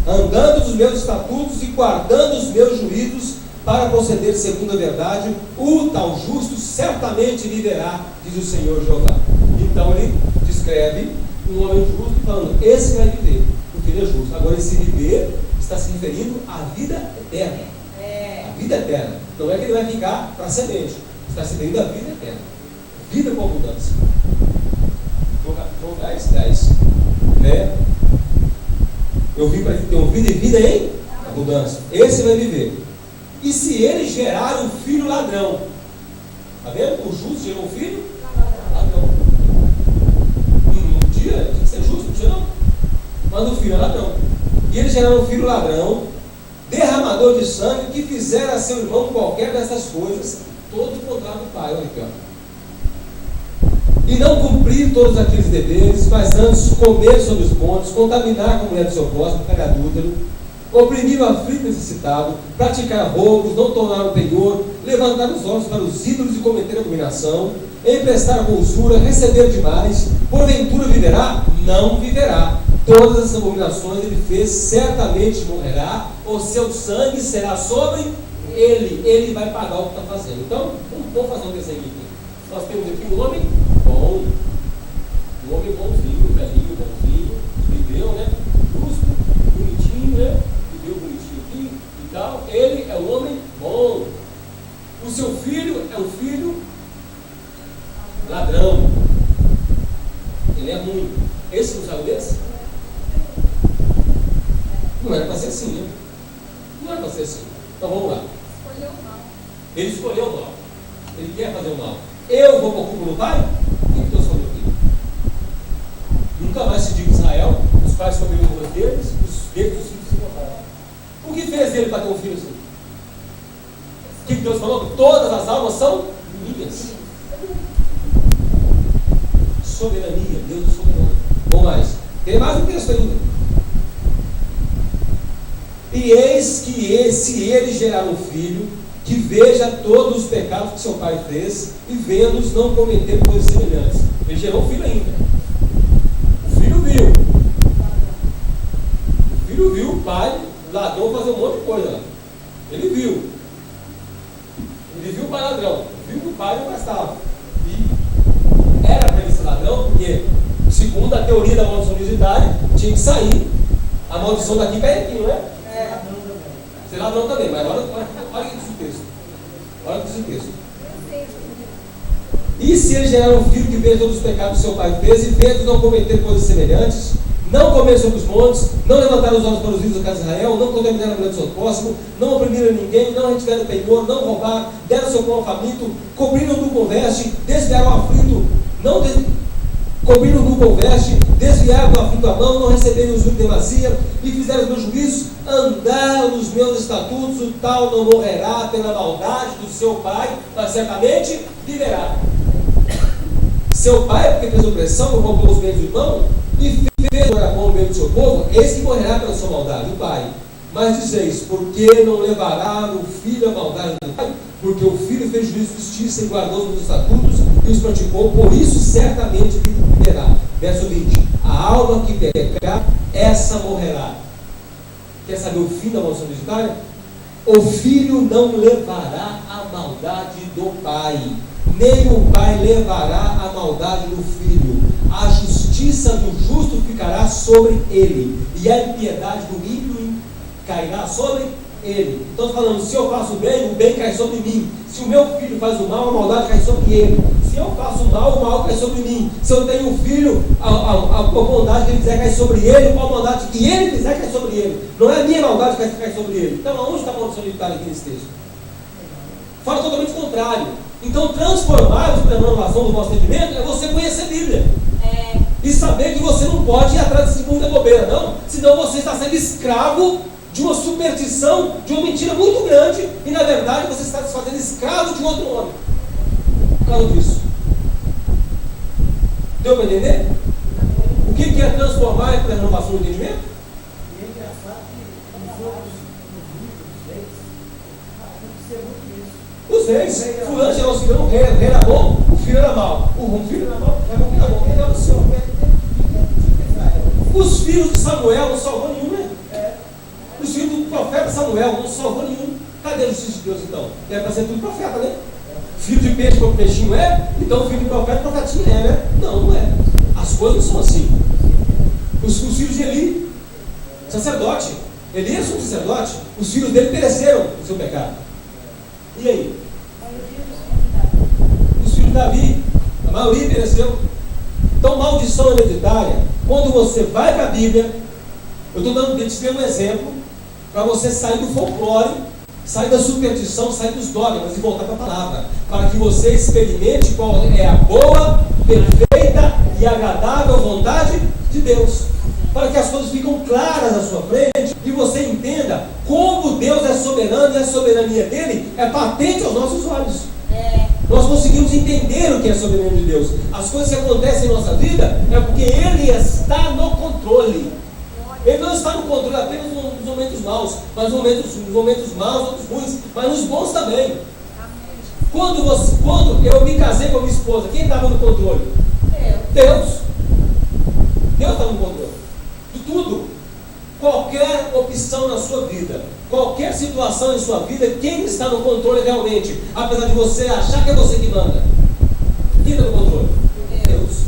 Andando nos meus estatutos e guardando os meus juízos para proceder segundo a verdade, o tal justo certamente viverá, diz o Senhor Jeová. Então ele descreve um homem justo falando, esse vai viver, porque ele é justo. Agora esse viver está se referindo à vida eterna. A vida eterna. Não é que ele vai ficar para semente. Está se referindo à vida eterna. Vida com abundância. João 10, né? Eu vim para ter vida e vida em abundância. Esse vai viver. E se ele gerar um filho ladrão? Está vendo? O justo gerou um filho ladrão. Um dia, tinha que ser justo, não tinha não. Mas o filho é ladrão. E ele gerar um filho ladrão, derramador de sangue, que fizera a seu irmão qualquer dessas coisas, todo contrário do pai. Olha aqui, ó. E não cumprir todos aqueles deveres, mas antes comer sobre os montes, contaminar com a mulher do seu próximo, ficar adúltero, oprimir o aflito necessitado, praticar roubos, não tornar o penhor, levantar os olhos para os ídolos e cometer abominação, emprestar a usura, receber demais, porventura viverá? Não viverá. Todas as abominações ele fez, certamente morrerá, o seu sangue será sobre ele vai pagar o que está fazendo. Então, vamos fazer um desenho aqui. Nós temos aqui um homem bom, um homem bonzinho, velhinho, bonzinho, viveu, né? Justo, bonitinho, né? Viveu bonitinho aqui e tal. Ele é um homem bom. O seu filho é um filho ladrão. Ele é ruim. Esse não sabe desse? Não era para ser assim, né? Não era para ser assim. Então vamos lá. Ele escolheu o mal. Ele quer fazer o mal. Eu vou para o culpa do pai? O que Deus falou aqui? Nunca mais se diga Israel, os pais comeram os deles, os dedos dos filhos se voltaram. O que fez ele para ter um filho assim? O que Deus falou? Todas as almas são minhas. Soberania, Deus é soberano. Vamos mais. Tem mais um texto ainda. E eis que se ele gerar um filho, que veja todos os pecados que seu pai fez, e vendo-os não cometer coisas semelhantes. Ele gerou um filho ainda. O filho viu. O filho viu o pai, ladrão, fazer um monte de coisa lá. Ele viu. Ele viu o pai ladrão. Viu que o pai não gastava. E era para ele ser ladrão, porque, segundo a teoria da maldição, tinha que sair. A maldição daqui pertinho, né? Ser ladrão também, mas olha o que diz o texto. Olha o que diz o texto. E se ele gerar um filho que veja todos os pecados que seu pai fez, e vendo não cometer coisas semelhantes, não comer sobre os montes, não levantar os olhos para os ídolos da casa de Israel, não contaminar a mulher do seu próximo, não oprimir a ninguém, não retiver o penhor, não roubar, der o seu pão ao faminto, cobrir o nu com veste, desviar o aflito, cobrir o nu com veste, desviar do aflito a mão, não receberem os juros de demasia, e fizeram os meus juízos, andar nos meus estatutos, o tal não morrerá pela maldade do seu pai, mas certamente viverá. Seu pai, porque fez opressão, roubou os bens do irmão, e fez o bem do seu povo, esse que morrerá pela sua maldade, o pai. Mas dizeis, por que não levará o filho a maldade do pai? Porque o filho fez juízo e justiça e guardou os estatutos e os praticou, por isso certamente viverá. Verso 20, a alma que pecar, essa morrerá. Quer saber o fim da maldição hereditária? O filho não levará a maldade do pai, nem o pai levará a maldade do filho. A justiça do justo ficará sobre ele, e a impiedade do ímpio cairá sobre ele. Então falando, se eu faço o bem cai sobre mim. Se o meu filho faz o mal, a maldade cai sobre ele. Se eu faço o mal cai sobre mim. Se eu tenho um filho, a bondade que ele fizer cai sobre ele, a maldade que ele fizer cai sobre ele. Não é a minha maldade que cai sobre ele. Então aonde está a maldição hereditária aqui nesse texto? Fala totalmente o contrário. Então transformar pela renovação do vosso entendimento é você conhecer a Bíblia. E saber que você não pode ir atrás desse mundo da bobeira, não. Senão você está sendo escravo de uma superstição, de uma mentira muito grande, e na verdade você está se fazendo escravo de outro homem. Por causa disso. Deu para entender? O que é transformar pela renovação do entendimento? E é engraçado que os outros os reis, fulano gerou o filho, o rei era bom, o filho era mau. O filho era mau, era bom, ele era o seu. Os filhos de Samuel não salvou nenhum, né? Os filhos do profeta Samuel não salvou nenhum. Cadê a justiça de Deus então? É para ser tudo profeta, né? Filho de peixe como peixinho é, então filho de profeta, profetinho é, né? Não, não é. As coisas não são assim. Os filhos de Eli, sacerdote, Elias foi um sacerdote, os filhos dele pereceram no seu pecado. E aí? Os filhos de Davi, a maioria pereceu. Então, maldição hereditária, quando você vai para a Bíblia, eu estou dando um exemplo para você sair do folclore, sair da superstição, sair dos dogmas e voltar para a palavra, para que você experimente qual é a boa, perfeita e agradável vontade de Deus, para que as coisas ficam claras à sua frente e você entenda como Deus é soberano e a soberania dele é patente aos nossos olhos. Nós conseguimos entender o que é a soberania de Deus. As coisas que acontecem em nossa vida é porque Ele está no controle. Ele não está no controle apenas nos momentos maus, mas nos momentos maus, nos ruins, mas nos bons também. Quando eu me casei com a minha esposa, quem estava no controle? Deus. Deus estava no controle de tudo. Qualquer opção na sua vida, qualquer situação em sua vida, quem está no controle realmente, apesar de você achar que é você que manda? Quem está no controle? Deus.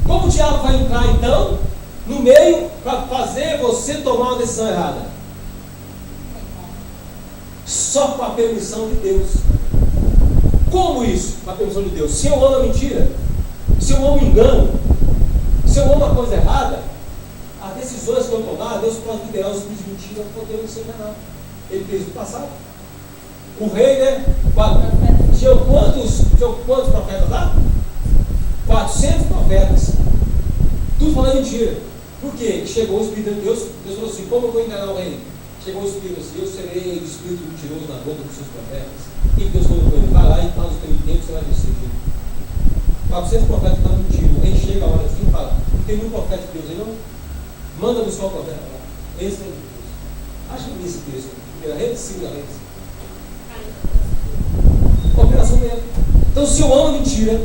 Como o diabo vai entrar então no meio para fazer você tomar uma decisão errada? Só com a permissão de Deus. Como isso? Com a permissão de Deus. Se eu amo a mentira, se eu amo o engano, se eu amo a coisa errada, as decisões que eu tomar, Deus pode liberar os espíritos de mentira para poder ser enganado. Ele fez no passado. O rei, né? Tinha quantos profetas lá? 400 profetas. Tudo falando mentira. Por quê? Chegou o Espírito de Deus, Deus falou assim: como eu vou enganar o rei? Chegou o Espírito assim: eu serei o Espírito mentiroso na boca dos seus profetas. E Deus falou para ele: vai lá e fala os teus tempos, você vai receber. 400 profetas estavam mentindo. O rei chega a hora assim e fala: tem um profeta de Deus aí não? Manda buscar o profeta lá. Esse é o Deus. Acho que esse texto. Primeira rede, segunda rede. Operação mesmo. Então, se eu amo a mentira,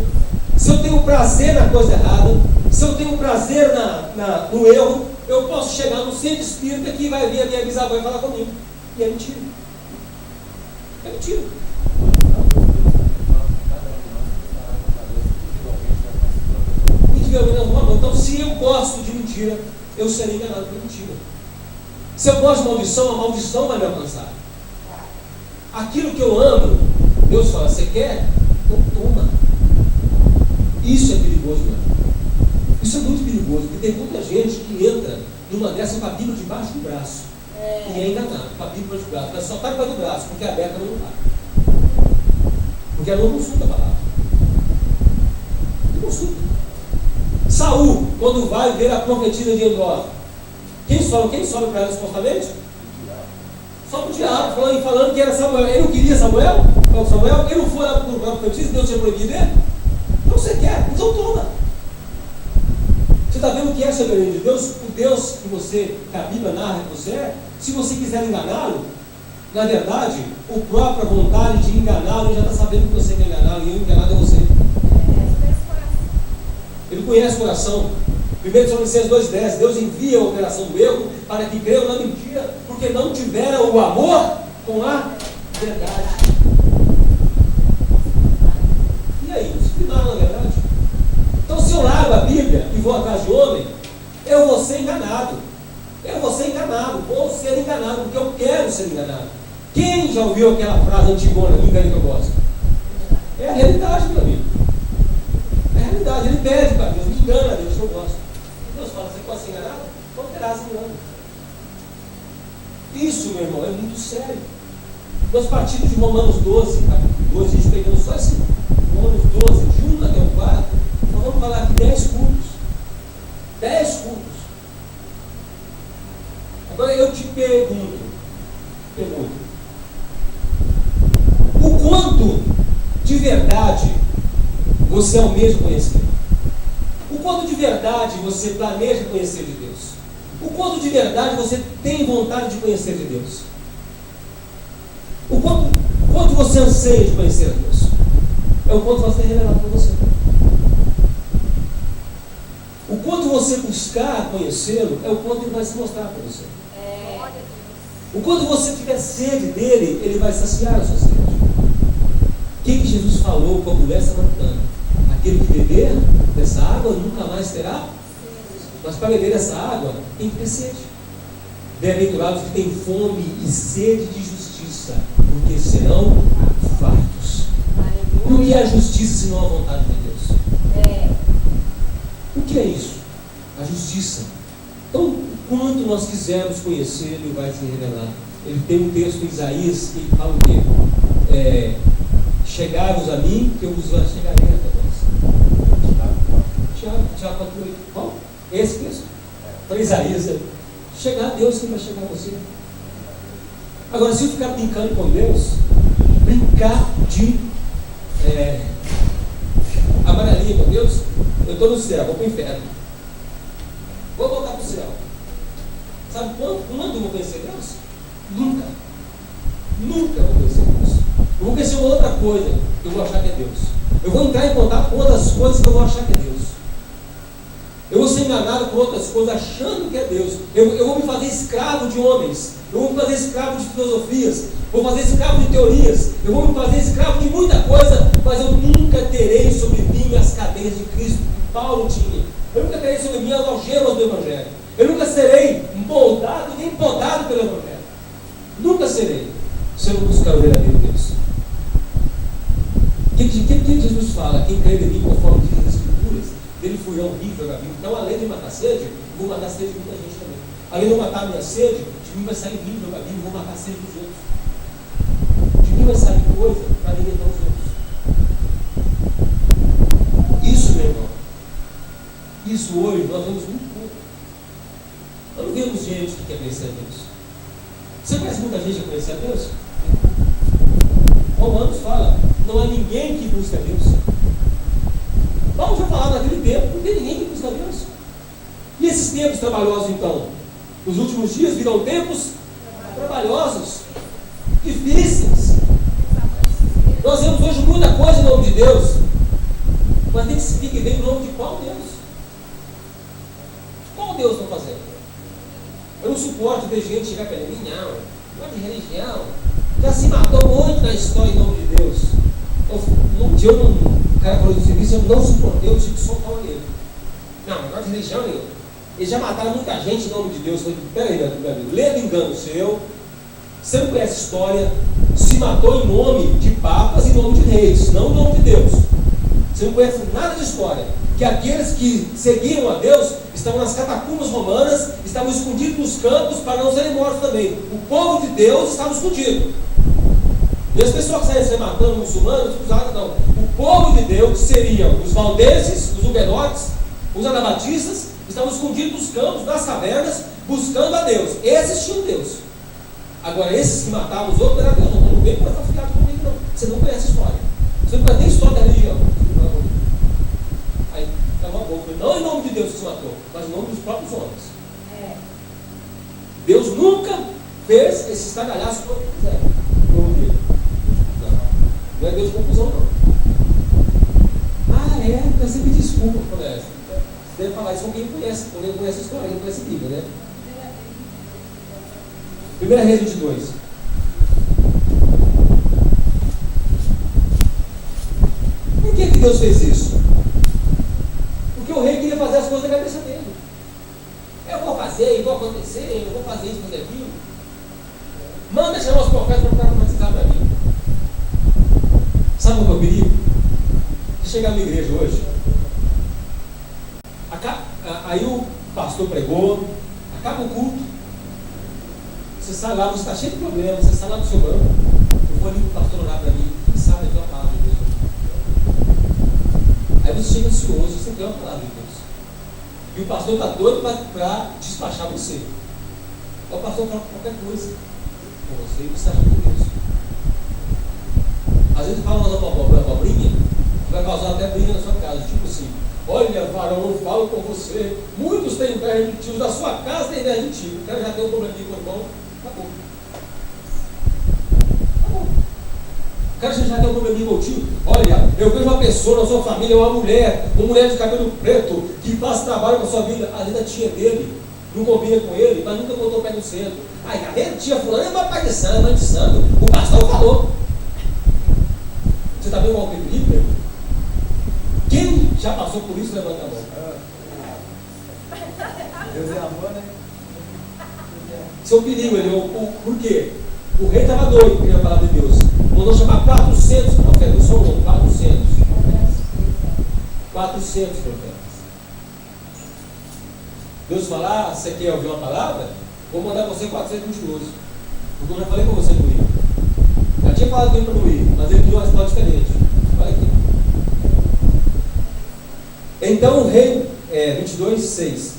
se eu tenho prazer na coisa errada, se eu tenho prazer no erro, eu posso chegar no centro espírita que vai vir a minha bisavó e falar comigo. E é mentira. É mentira. Então, se eu gosto de mentira, eu serei enganado por mentira. Se eu gosto de maldição, a maldição vai me alcançar. Aquilo que eu amo, Deus fala: você quer? Então toma. Isso é perigoso, meu amigo. Isso é muito perigoso, porque tem muita gente que entra numa dessa com a Bíblia debaixo do braço. E é enganado, com a Bíblia debaixo do braço. Mas só está debaixo do braço, porque a aberta não está. Porque ela não consulta a palavra. Não consulta. Saul, quando vai ver a profetisa de Endor, quem sobe para ela supostamente? Só o diabo, falando que era Samuel. Ele não queria Samuel? Ele não foi lá para o profetisa, Deus tinha proibido ele? Então você quer, então toma. Você está vendo o que é a soberania de Deus? O Deus que a Bíblia narra que você é, se você quiser enganá-lo, na verdade, a própria vontade de enganá-lo, ele já está sabendo que você quer enganá-lo, e o enganado é você. Ele conhece o coração. 1 Tessalonicenses 2,10: Deus envia a operação do erro para que creiam na mentira, porque não tiveram o amor com a verdade. E aí? Disciplinaram na verdade? Então, se eu largo a Bíblia e vou atrás de homem, eu vou ser enganado. Vou ser enganado, porque eu quero ser enganado. Quem já ouviu aquela frase antigona, me engane que eu gosto? É a realidade, meu amigo. É a realidade. Ele pede para Deus, me engana, Deus, que eu gosto. Deus fala: você pode ser enganado? Não terás engano. Isso, meu irmão, é muito sério. Nós partimos de Romanos 12, capítulo 12, a gente pegando só esse Romanos 12, de 1 até o 4, nós vamos falar aqui 10 cultos. 10 cultos. Agora eu te pergunto, o quanto de verdade você almeja conhecer? O quanto de verdade você planeja conhecer de Deus? O quanto de verdade você tem vontade de conhecer de Deus? O quanto você anseia de conhecer a Deus? É o quanto vai ser revelado para você. O quanto quanto você buscar conhecê-lo, é o quanto ele vai se mostrar para você. O quanto você tiver sede dele, ele vai saciar a sua sede. O que Jesus falou com a mulher samaritana? Aquele que beber dessa água nunca mais terá. Mas para beber essa água, tem que ter sede. Bem-aventurados que têm fome e sede de justiça, porque serão fartos. E o que é a justiça senão a vontade de Deus? O que é isso? A justiça. Então, quanto nós quisermos conhecer, ele vai se revelar. Ele tem um texto em Isaías que fala o quê? Chegai-vos a mim, que eu vos chegarei até vós. Tiago 4:8. Qual? Esse texto? Para Isaías. Chegar a Deus, quem vai chegar a você? Agora, se eu ficar brincando com Deus, brincar de amarelinha com Deus, eu estou no céu, vou para o inferno. Vou voltar para o céu. Sabe quando eu vou conhecer Deus? Nunca. Nunca vou conhecer Deus. Eu vou conhecer uma outra coisa que eu vou achar que é Deus. Eu vou entrar em contato com outras coisas que eu vou achar que é Deus. Eu vou ser enganado por outras coisas achando que é Deus. Eu vou me fazer escravo de homens. Eu vou me fazer escravo de filosofias. Vou fazer escravo de teorias. Eu vou me fazer escravo de muita coisa. Mas eu nunca terei sobre mim as cadeias de Cristo que Paulo tinha. Eu nunca terei sobre mim as algemas do Evangelho. Eu nunca serei moldado nem podado pelo Evangelho. Nunca serei, se eu não buscar o verdadeiro Deus. O que Jesus fala? Quem crê em mim, conforme diz as Escrituras, dele fluirá um rio de água viva. Então, além de matar a sede, eu vou matar a sede de muita gente também. Além de eu matar a minha sede, de mim vai sair rio de água viva, eu vou matar a sede dos outros. De mim vai sair coisa para alimentar os outros. Isso, meu irmão. Isso hoje nós vemos muito pouco. Nós não vemos gente que quer conhecer a Deus. Você conhece muita gente que quer conhecer a Deus? Romanos fala, não há ninguém que busca a Deus. Paulo já falava naquele tempo, não tem ninguém que busca a Deus. E esses tempos trabalhosos então? Os últimos dias virão tempos trabalhosos, difíceis. Nós vemos hoje muita coisa em nome de Deus, mas tem que se entender em nome de qual Deus? Qual Deus está fazendo? Eu não suporto ver gente chegar para mim, não é de religião, já se matou muito na história em nome de Deus. Um dia o cara falou do serviço, eu não suportei, eu tive que soltar ele. Não, negócio de religião nenhuma. Eles já mataram muita gente em nome de Deus. Eu falei, peraí, meu amigo, lê do engano seu, você não conhece história, se matou em nome de papas e em nome de reis, não em nome de Deus. Você não conhece nada de história. Que aqueles que seguiam a Deus estavam nas catacumbas romanas, estavam escondidos nos campos para não serem mortos também. O povo de Deus estava escondido. E as pessoas que saíam se matando muçulmanos, não. O povo de Deus seriam os valdenses, os huguenotes, os anabatistas, estavam escondidos nos campos, nas cavernas, buscando a Deus. Esses tinham Deus. Agora, esses que matavam os outros, não era Deus, não vem para ficar comigo, não. Você não conhece a história. Você não conhece nem a história da religião. Aí, acabou a boca. Não em nome de Deus que se matou, mas em nome dos próprios homens. Deus nunca fez esse estardalhaço quando quiser. Não é Deus de confusão, não. Você me desculpa por essa. Você deve falar isso com quem conhece, quem conhece a história, quem conhece a Bíblia, né? 1 Reis 22. Por que Deus fez isso? Porque o rei queria fazer as coisas da cabeça dele. Eu vou fazer, vou acontecer, eu vou fazer isso, fazer aquilo. Manda chamar os profetas para profetizar para mim. Sabe o meu perigo? Se chegar na igreja hoje, aí o pastor pregou, acaba o culto, você sai lá, você está cheio de problemas, você sai lá do seu banco, eu vou ali para o pastor orar para mim, quem sabe eu tenho uma palavra de Deus. Aí você chega ansioso, você tem uma palavra de Deus. E o pastor está doido para despachar você. Aí o pastor fala qualquer coisa com você e você acha de Deus. Às vezes fala uma abobrinha que vai causar até briga na sua casa, tipo assim, olha, varão, não falo com você, muitos têm inveja de ti, os da sua casa têm inveja de ti, o cara já tem um probleminha com o irmão, acabou. O cara já tem um probleminha contigo. Olha, eu vejo uma pessoa na sua família, uma mulher de cabelo preto, que faz trabalho com a sua vida. Às vezes a tia dele não combina com ele, mas nunca botou o pé no centro. Aí, tá vendo? Tia fulana é uma pai de santo, mãe de santo. O pastor falou. Você está vendo o equilíbrio? Quem já passou por isso, levanta a mão. Deus é amor, né? Esse é o perigo, por quê? O rei estava doido com a palavra de Deus. Mandou chamar 400 profetas, não são não, 400. 400 profetas. Deus falar, você quer ouvir uma palavra? Vou mandar você 400 mentirosos. Porque eu já falei com você não ir. Já tinha falado com ele para não ir, mas ele pediu uma resposta diferente. Olha aqui. Então o rei, 22, 6.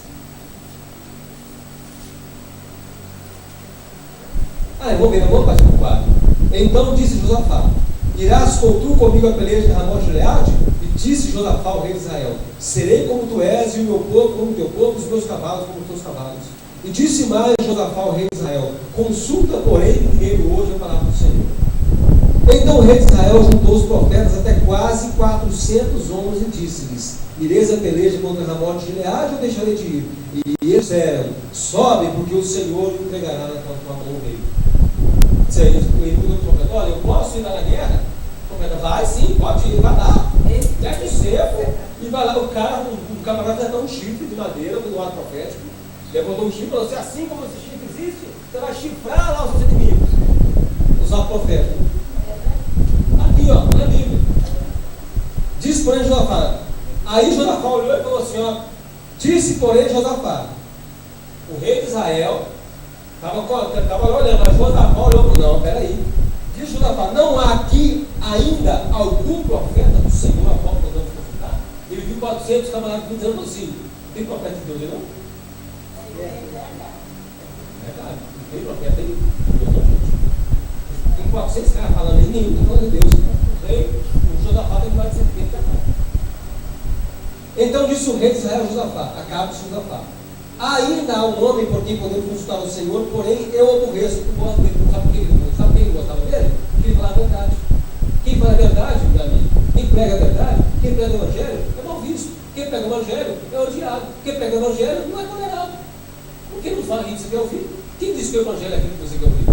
Vamos ver, vamos partir para o 4. Então disse Josafá: irás tu comigo a peleja de Ramon de Gileade? E disse Josafá ao rei de Israel: serei como tu és, e o meu povo como o teu povo, os meus cavalos como os teus cavalos. E disse mais Josafá ao rei de Israel: consulta, porém, primeiro hoje a palavra do Senhor. Então o rei de Israel juntou os profetas até quase 400 homens e disse-lhes: ireis a peleja contra Ramon de Gileade ou deixarei de ir? E eles disseram: sobe, porque o Senhor entregará na tua mão o rei. Ele perguntou ao profeta: olha, eu posso ir lá na guerra? O profeta: vai sim, pode ir, vai lá. Pega o cerco e vai lá. O camarada levantou um chifre de madeira do lado profético. Levantou um chifre e falou assim: assim como esse chifre existe, você vai chifrar lá os seus inimigos. Os atos proféticos. Aqui, ó, na Bíblia. Diz, porém, Josafá. Aí Josafá olhou e falou assim: ó, disse, porém, Josafá, o rei de Israel estava olhando, mas Josafá olhou para não, peraí. Diz Josafá: não há aqui ainda algum profeta do Senhor a qual podemos consultar? Ele viu 400 camaradas dizendo assim: tem profeta de Deus aí não? É verdade, tem profeta aí. Tem 400 caras falando aí, nenhum está falando de Deus. O Josafá tem mais de 70 caras. Então disse o rei de Israel a Josafá: acabe de Josafá. Ainda há um homem por quem podemos consultar o Senhor, porém eu aborreço. Sabe quem gostava dele? Quem fala a verdade. Quem fala a verdade, meu amigo, quem prega a verdade, quem prega o evangelho, é mal visto. Quem prega o evangelho é odiado. Quem prega o evangelho não é tolerado. Por que não fala aquilo que você quer ouvir? Quem disse que o evangelho é aquilo que você quer ouvir?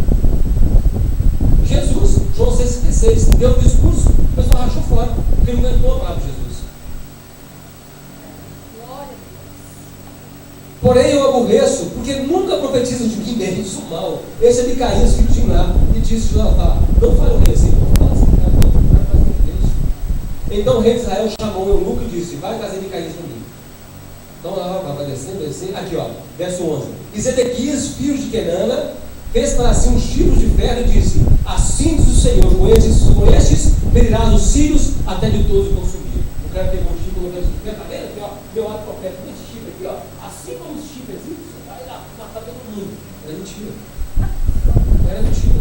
Jesus, João 6,36, deu um discurso, o pessoal rachou fora, porque não aguentou a palavra de Jesus. Porém eu aborreço, porque nunca profetizo de mim mesmo, isso mal. Esse é Micaías, filho de Iná, e disse Josafá: não fale o rei assim, não fala assim, cara, não faz Deus. Então o rei de Israel chamou o eunuco e disse: vai trazer Micaías para mim. Então lá vai descer, aqui ó, verso 11. E Zedequias, filho de Kenana, fez para si uns chifres de ferro e disse: assim diz o Senhor, com estes ferirás os sírios até de todos consumir. O cara pegou um chifre e colocou assim: tá vendo aqui ó, meu ato profeta, esse chifre aqui ó, assim como os chifres existem, vai lá matar todo mundo. Era mentira. Era mentira.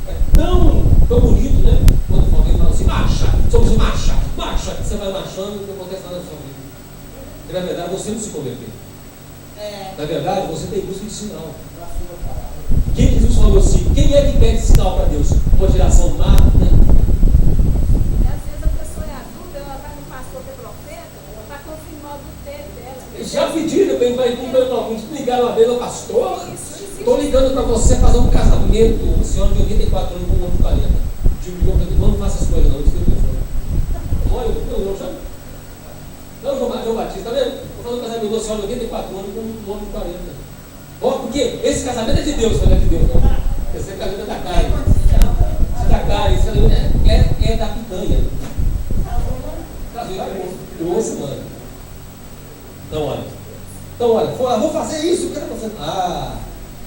É tão bonito, né? Quando alguém fala assim: marcha, somos marcha, você vai marchando e não acontece nada na sua vida. E na verdade você não se converteu. Na verdade você tem busca de sinal. Quem Jesus falou assim: quem é que pede sinal para Deus? Uma geração má, né? E às vezes a pessoa é adulta, ela vai no pastor que é profeta, ela está confirmando o adultério dela. Já pediram, me ligaram uma vez ao pastor: estou ligando para você fazer um casamento. Uma senhora de 84 anos com um homem de 40. Não faça essas coisas, não. Olha, eu chamo. Não, João Batista, tá vendo? Vou fazer um casamento com uma senhora de 84 anos com um homem de 40. Ó, porque esse casamento é de Deus, não é de Deus, não. Esse casamento é da carne. Esse é da carne, esse casamento é da picanha. Casou uma semana. Então, olha, vou fazer isso, eu quero fazer.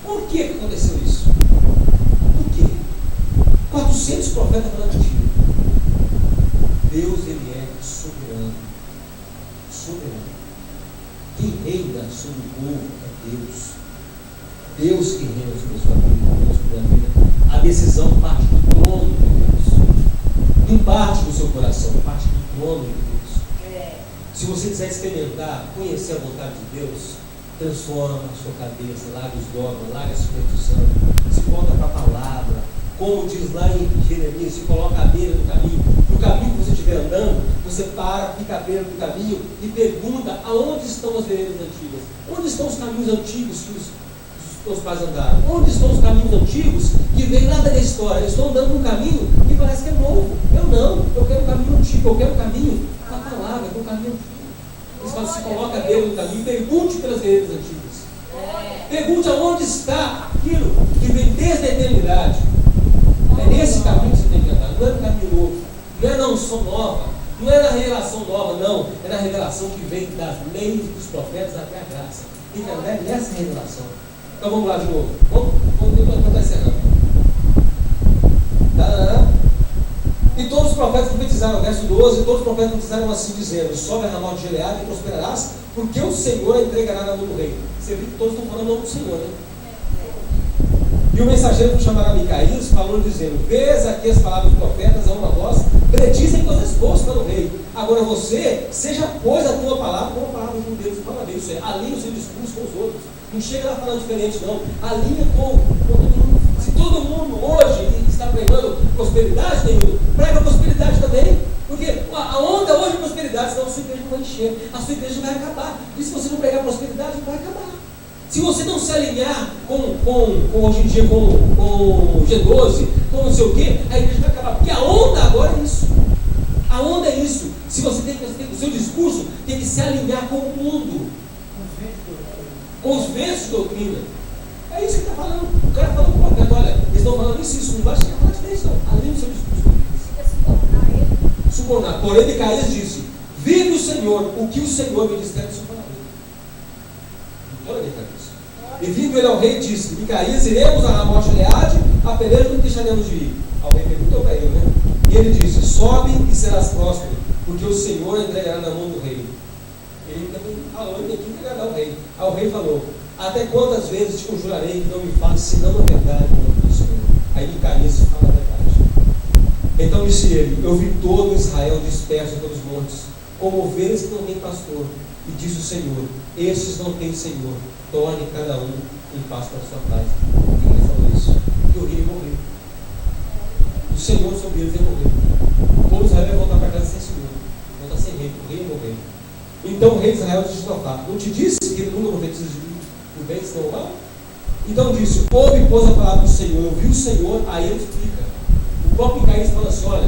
Por que aconteceu isso? Por quê? 400 profetas falando mentira. Deus, ele é soberano. Soberano. Quem reina sobre o povo é Deus. Deus que reina sobre a sua vida, sobre a vida. A decisão parte do trono de Deus. Não parte do seu coração, parte do trono de Deus. Se você quiser experimentar, conhecer a vontade de Deus, transforma a sua cabeça, larga os dogmas, larga a superstição, se volta para a palavra, como diz lá em Jeremias, se coloca à beira do caminho. No caminho que você estiver andando, você para, fica à beira do caminho e pergunta aonde estão as veredas antigas. Onde estão os caminhos antigos que os teus pais andaram? Onde estão os caminhos antigos que vêm lá da história? Eu estou andando num caminho que parece que é novo. Eu não, eu quero um caminho antigo, eu quero um caminho da palavra, eu quero um caminho antigo. Eles falam, se coloca à beira do caminho, pergunte pelas veredas antigas. Pergunte aonde está aquilo que vem desde a eternidade. É nesse caminho que você tem que andar, não é no caminho novo, não é na unção nova, não é na revelação nova, não, é na revelação que vem das leis dos profetas até a graça. Tem que andar nessa revelação. Então vamos lá de novo. Vamos estar encerrando. E todos os profetas profetizaram, verso 12, e todos os profetas profetizaram assim, dizendo: sobe a ramal de Gileade e prosperarás, porque o Senhor a entregará na mão do rei. Você viu que todos estão falando o nome do Senhor, né? E o mensageiro chamará Micaías, falou dizendo: vês aqui as palavras dos profetas a uma voz, predizem coisas boas para o rei. Agora você, seja pois a tua palavra como a palavra de um Deus. Fala bem, isso é, alinha o seu discurso com os outros. Não chega lá falando diferente, não. Alinha com todo mundo. Se todo mundo hoje está pregando prosperidade, nenhuma, prega prosperidade também. Porque a onda hoje é prosperidade, senão a sua igreja não vai encher, a sua igreja vai acabar. E se você não pregar prosperidade, vai acabar. Se você não se alinhar com hoje em dia, com o G12, com não sei o quê, a igreja vai acabar. Porque a onda agora é isso. A onda é isso. Se você tem o seu discurso tem que se alinhar com o mundo, com os ventos de doutrina. É isso que está falando. O cara falou com o profeta: olha, eles estão falando isso, não vai chegar a falar diferente, não. Alinhe o seu discurso. Subornar. Porém, Micaías disse: vive o Senhor, o que o Senhor me disser do seu palavra. Olha, Micaías. E vindo ele ao rei, disse: Micaías, iremos a Ramot de Gileade, a peleja não deixaremos de ir. Ao rei perguntou para ele, né? E ele disse: sobe e serás próspero, porque o Senhor entregará na mão do rei. Ele também falou, ele tem que entregar ao rei. Ao rei falou: até quantas vezes te conjurarei que não me fales senão a verdade do Senhor? Aí Micaías fala a verdade. Então disse ele: eu vi todo Israel disperso pelos montes, como ovelhas que não têm pastor. E disse o Senhor: estes não têm Senhor, torne cada um em paz para a sua casa. E ele falou isso, que o rei ia morrer. O Senhor sobre eles ia morrer. O povo de Israel ia voltar para casa sem Senhor, voltar sem rei, o rei ia morrer. Então o rei de Israel disse: não te disse que ele nunca profetiza o bem, senão o mal? Então disse: ouve, pois, a palavra do Senhor. Eu vi o Senhor. Aí ele explica. O próprio Micaías fala assim: olha,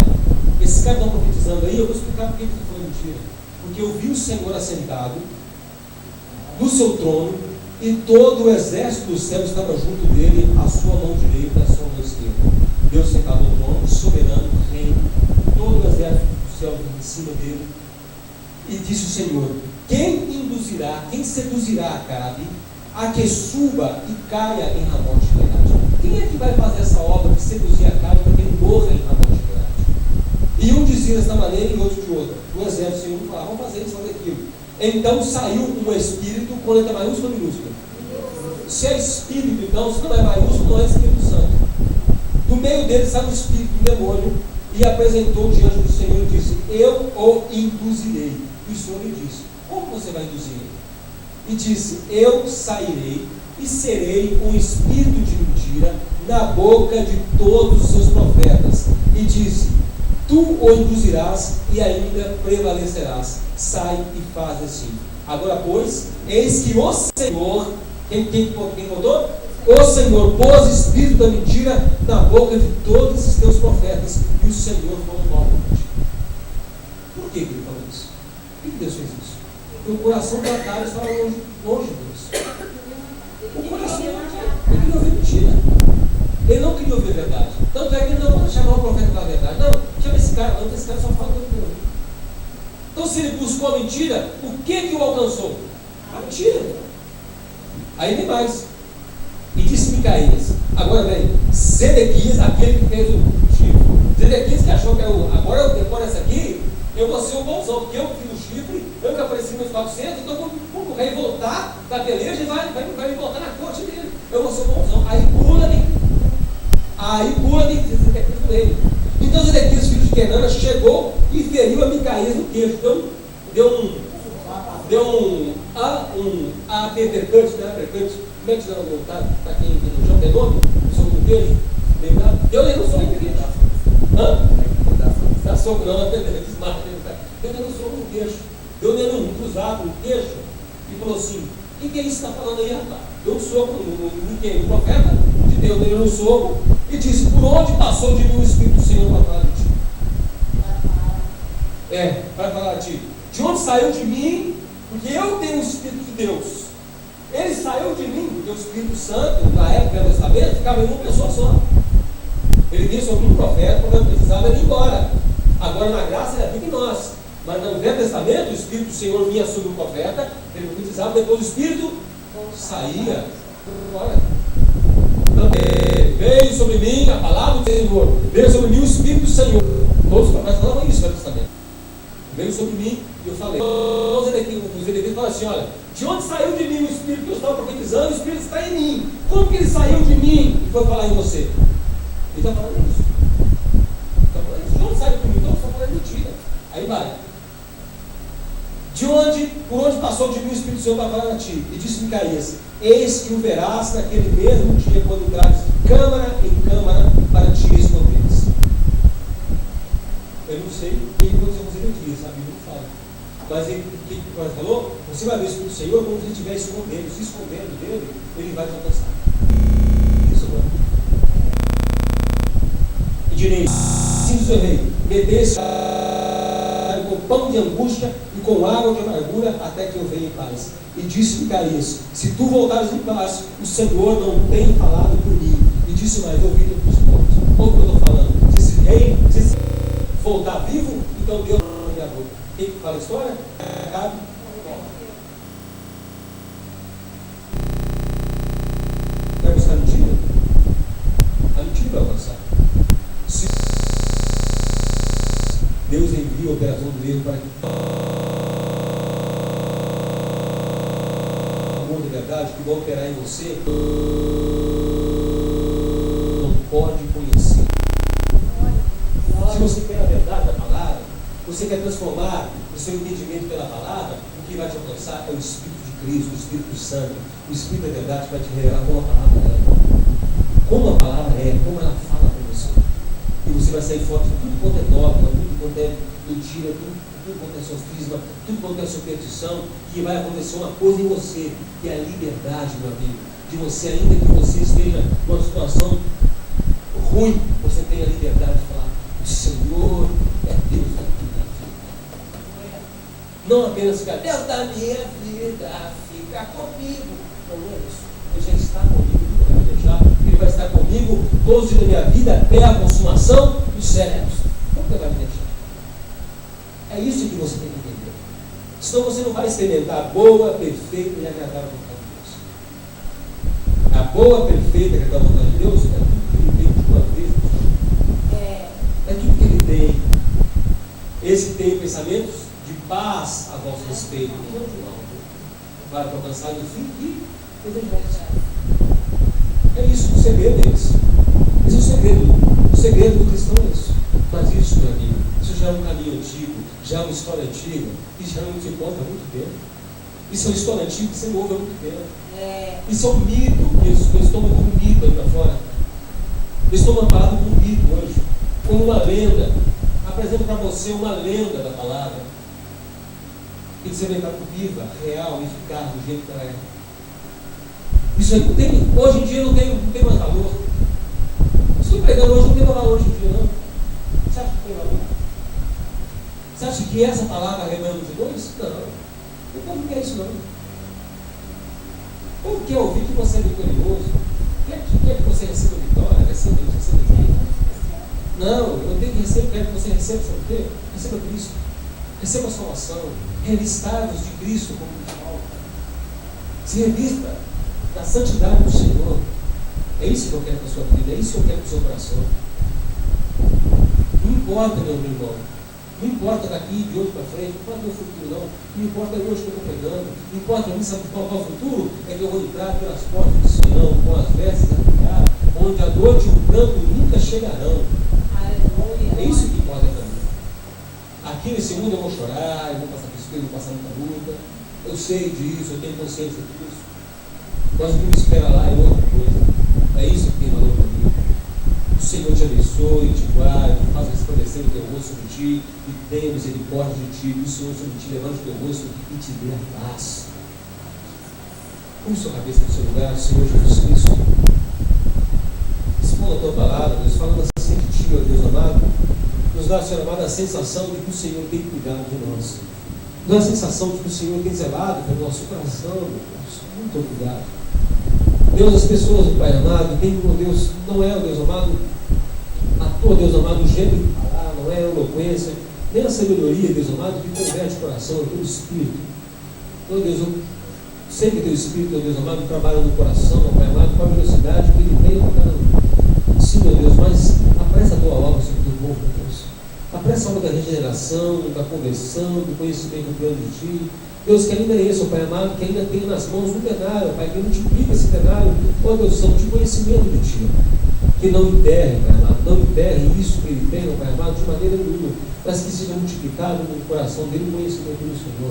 esses caras estão profetizando aí, eu vou explicar porque ele falou mentira. Porque eu vi o Senhor assentado no seu trono, e todo o exército do céu estava junto dele, à sua mão direita e à sua mão esquerda. Deus sentado no trono, soberano, rei, todo o exército do céu em cima dele. E disse o Senhor: quem seduzirá Acabe a que suba e caia em Ramot de Gileade? Quem é que vai fazer essa obra de seduzir Acabe para que ele morra em Ramot de Gileade? E um dizia desta maneira e outro de outra. O exército, o Senhor falava: vamos fazer isso, fazer aquilo. Então saiu um espírito com letra maiúscula ou minúscula? Se é espírito, então, se não é maiúsculo, não é Espírito Santo. Do meio dele saiu um espírito, um demônio, e apresentou diante do Senhor e disse: eu o induzirei. E o Senhor lhe disse: como você vai induzir ele? E disse: eu sairei e serei um espírito de mentira na boca de todos os seus profetas. E disse: tu o induzirás e ainda prevalecerás. Sai e faz assim. Agora, pois, eis que o Senhor, quem botou? O Senhor pôs espírito da mentira na boca de todos os teus profetas, e o Senhor falou mal contigo. Por que ele falou isso? Por que Deus fez isso? Porque o coração do Acabe estava longe de Deus. O coração do Acabe, ele queria ouvir mentira. Ele não queria ouvir a verdade. Tanto é que ele não chamou o profeta pela verdade. Não, chama esse cara, não, esse cara só fala o que ele quer ouvir. Então, se ele buscou a mentira, o que o alcançou? A mentira. Aí tem mais. E disse Micaías: agora vem, Zedequias, aquele que fez o chifre. Zedequias que achou que agora depois dessa aqui, eu vou ser o bonzão, porque eu fiz o chifre, eu que apareci nos 400, então quando o rei voltar da peleja, ele vai me voltar na corte dele. Eu vou ser o bonzão. Aí pula de Zedequias com ele. Então Zedequias, filho de Kenana, chegou e feriu a Micaías no queixo. Deu um uppercut, né? Como é que se chama? Para quem não tem nome, sobre o queijo, Eu nem não sou ninguém. Hã? Dá soco não, Deus nem não soco no queixo. Deus nem não cruzado no queixo e falou assim: o que é isso que está falando aí, rapaz? Deu um soco no quem? O profeta de Deus deu um soco e disse: por onde passou de mim o Espírito do Senhor para falar de ti? Para falar de ti. De onde saiu de mim? Porque eu tenho o Espírito de Deus. Ele saiu de mim, porque o Espírito Santo, na época do Testamento, ficava em uma pessoa só. Ele vinha sobre um profeta, quando precisava ele ir embora. Agora, na graça, ele habita em nós. Mas no Velho Testamento, o Espírito do Senhor vinha sobre o profeta, ele profetizava, depois o Espírito saía. Olha. Então, veio sobre mim a palavra do Senhor, veio sobre mim o Espírito do Senhor. Todos os profetas falavam isso no Velho Testamento. Veio sobre mim e eu falei. Os Ezequiel falam assim: olha, de onde saiu de mim o Espírito que eu estava profetizando? O Espírito está em mim. Como que ele saiu de mim e foi falar em você? Ele está falando isso. Está falando isso. De onde saiu de mim? Então, eu estou falando mentira. Aí vai. Por onde passou de mim o Espírito do Senhor para falar a ti? E disse Micaías: eis que o verás naquele mesmo dia, quando trares câmara em câmara para te esconderes. Eu não sei o que aconteceu com Ezequiel, a Bíblia não fala. Mas o que ele falou? Você vai ver o Espírito do Senhor como se ele estiver escondendo. Se escondendo dele, ele vai te alcançar. Isso agora. E direi: sim, seu rei, metesse com pão de angústia e com água de amargura até que eu venha em paz. E disse Micaías: se tu voltares em paz, o Senhor não tem falado por mim. E disse mais: ouvi todos os pontos. Olha o que eu estou falando. Se esse rei voltar vivo, então Deus não me boca. Quem que fala a história? Acabe. Vai buscar mentira? A mentira vai avançar. Se Deus envia a operação do erro para que o amor de verdade que vai operar em você não pode conhecer. Se você quer a verdade da palavra, você quer transformar o seu entendimento pela palavra, o que vai te alcançar é o Espírito de Cristo, o Espírito Santo. O Espírito da verdade vai te revelar como a palavra é. Como a palavra é, como ela fala para você. E você vai sair fora de tudo quanto é dogma, tudo quanto é mentira, tudo quanto é sofisma, tudo quanto é superstição, e vai acontecer uma coisa em você, que é a liberdade, meu amigo. De você, ainda que você esteja numa situação ruim, você tem a liberdade de falar: o Senhor é Deus da minha vida. Não apenas ficar: Deus da minha vida, fica comigo. Não é isso. Ele já está comigo, ele não vai me deixar. Ele vai estar comigo todos os dias da minha vida até a consumação dos séculos. Como ele vai me deixar? É isso que você tem que entender. Senão você não vai experimentar a boa, perfeita e agradável vontade de Deus. A boa, perfeita e agradável vontade de Deus é tudo que ele tem de uma vez. É tudo que ele tem. Esse tem pensamentos de paz a vosso respeito, não de mal, para alcançar o fim que desejamos. É isso o segredo deles. Esse é o segredo. O segredo do cristão é isso. Mas isso, meu amigo, isso já é um caminho antigo, já é uma história antiga, que já não se encontra há muito tempo. Isso é uma história antiga que você não ouve há muito tempo. Isso é um mito, que eles tomam como mito aí para fora. Eles tomam a palavra como mito hoje, como uma lenda. Apresento para você uma lenda da palavra. Tem que ser verdade viva, real, eficaz, do jeito que ela é. Isso aí não tem, hoje em dia não tem mais valor. Estou pregando hoje, não tem mais valor hoje em dia, não. Você acha que tem valor? Você acha que essa palavra remando de dois? Não. O povo não quer isso, não. O povo quer ouvir que você é vitorioso, quer que você receba vitória, receba vida. Não, eu tenho que receber, quero que você receba, sabe o quê? Receba Cristo. Receba a salvação. Revistados de Cristo como Paulo. Se revista da santidade do Senhor. É isso que eu quero para a sua vida, é isso que eu quero para o seu coração. Não importa, meu irmão. Não importa daqui, de hoje para frente, não importa o meu futuro, não. Não importa hoje que eu estou pregando. Não importa para mim, sabe qual é o futuro? É que eu vou entrar pelas portas do Senhor, com as vestes arrancadas, onde a noite e o pranto nunca chegarão. É isso que importa para mim. Aqui nesse mundo eu vou chorar, eu vou passar tristeza, eu vou passar muita luta. Eu sei disso, eu tenho consciência disso. Mas o que me espera lá é outra coisa. É isso que tem valor para mim. O Senhor te abençoe, te guarde, faça resplandecer o teu rosto sobre ti e tenha misericórdia de ti. E o Senhor sobre ti levante o teu rosto e te dê a paz. Põe sua cabeça no seu lugar, Senhor Jesus Cristo. Expondo a tua palavra, Deus, falando assim de ti, ó Deus amado, nos dá, Senhor amado, a sensação de que o Senhor tem cuidado de nós. Nos dá a sensação de que o Senhor tem zelado pelo nosso coração, Deus. Muito obrigado. Deus, as pessoas, Pai amado, tem, ó Deus, não é, ó Deus amado, a tua, Deus amado, o jeito de falar, não é a eloquência, nem a sabedoria, Deus amado, que converte o coração, é o teu Espírito. Ó Deus, eu sei que teu Espírito, ó Deus amado, trabalha no coração, ó Pai amado, com a velocidade que ele tem para cada um. Sim, ó Deus, mas apressa a tua obra sobre o teu povo, ó Deus. Apressa a obra da regeneração, da conversão, do conhecimento do plano de ti. Deus, que ainda é esse, ó Pai amado, que ainda tem nas mãos um denário, Pai, que multiplica esse denário, ó Deus, são de conhecimento de ti. Que não enterre, Pai amado, não enterre isso que ele tem, ó Pai amado, de maneira nenhuma, mas que seja multiplicado no coração dele o conhecimento do Senhor.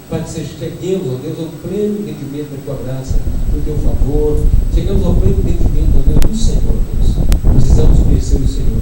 Para que cheguemos, ó Deus, ao pleno entendimento da tua graça, do teu favor, chegamos ao pleno entendimento, ó Deus, do Senhor, Deus. Precisamos conhecer o Senhor.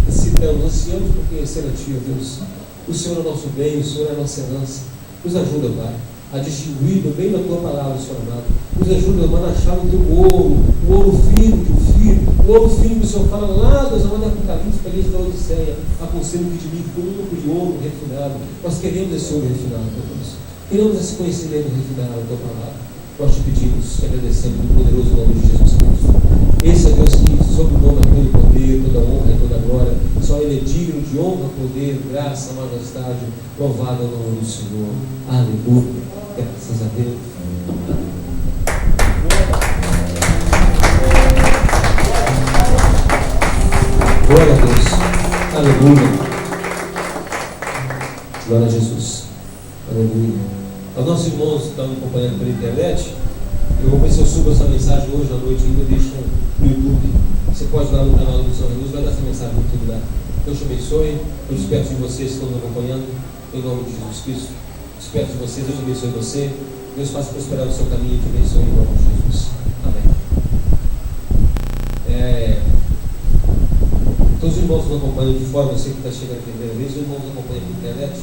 Necessitamos, ansiamos por conhecer a ti, ó Deus. O Senhor é o nosso bem, o Senhor é a nossa herança. Nos ajuda, Pai, a distinguir do bem da tua palavra, Senhor amado. Nos ajuda, mano, a achar o teu ouro, o ouro fino de um filho, o ouro fino que o Senhor fala lá, Deus amado, Apocalipse, para a da Odisseia. Aconselho-me de mim todo de ouro refinado. Nós queremos esse ouro refinado, Deus. Queremos esse conhecimento refinado da tua palavra. Nós te pedimos, te agradecemos no poderoso nome de Jesus Cristo. Esse é Deus que, sob o nome, todo poder, toda honra e toda glória, só Ele é digno de honra, poder, graça, majestade, louvado é o nome do Senhor. Aleluia. Graças a Deus. Glória a Deus. Aleluia. Glória a Jesus. Aleluia. Aos nossos irmãos que estão acompanhando pela internet, eu vou ver se eu subo essa mensagem hoje à noite ainda, deixo no YouTube. Você pode ir lá no canal do Missão da Luz, vai dar essa mensagem no YouTube lá. Deus te abençoe. Eu desperto de vocês que estão nos acompanhando, em nome de Jesus Cristo. Desperto de vocês, Deus abençoe você. Deus faça prosperar o seu caminho e te abençoe em nome de Jesus. Amém. Todos os irmãos que nos acompanham de fora, você que está chegando a primeira vez, os irmãos que acompanham pela internet,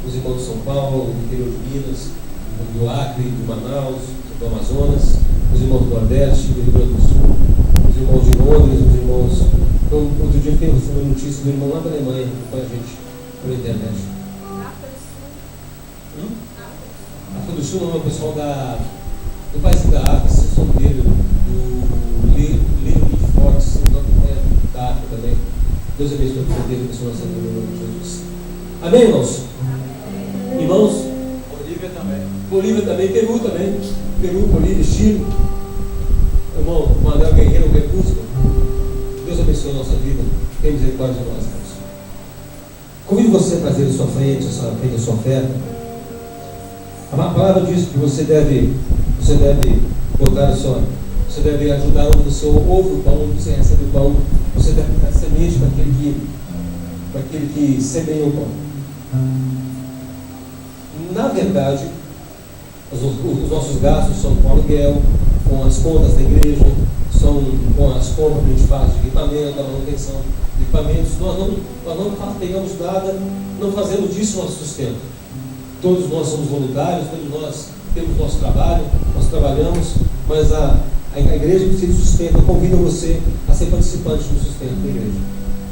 os irmãos de São Paulo, do interior de Minas, do Acre, do Manaus, do Amazonas, os irmãos do Nordeste, do Rio Grande do Sul, os irmãos de Londres, os irmãos. Então, outro dia eu tenho uma notícia do irmão lá da Alemanha com a gente pela internet. África do Sul não, é o pessoal do país da África, vocês são dele, do Livro de Fortes, da África também. Deus abençoe a vida dele, pessoal, em nome de Jesus. Amém, irmãos? Irmãos? Bolívia também. Bolívia também, Peru também. Peru, Bolívia, Chile. Irmão, Manuel Guerreiro, o Crepúsculo. Deus abençoe a nossa vida. Tenha misericórdia de nós, irmãos. Convido você a trazer a sua frente, a sua oferta. A palavra diz que você deve botar a sua. Você deve ajudar onde você ouve o pão, onde você recebe o pão. Você deve dar semente para aquele que semeia o pão. Na verdade, os nossos gastos são com aluguel, com as contas da igreja, são com as compras que a gente faz de equipamento, a manutenção de equipamentos. Nós não pegamos nada, não fazemos disso nosso sustento. Todos nós somos voluntários, todos nós temos nosso trabalho, nós trabalhamos, mas a igreja precisa de sustento. Eu convido você a ser participante do sustento da igreja.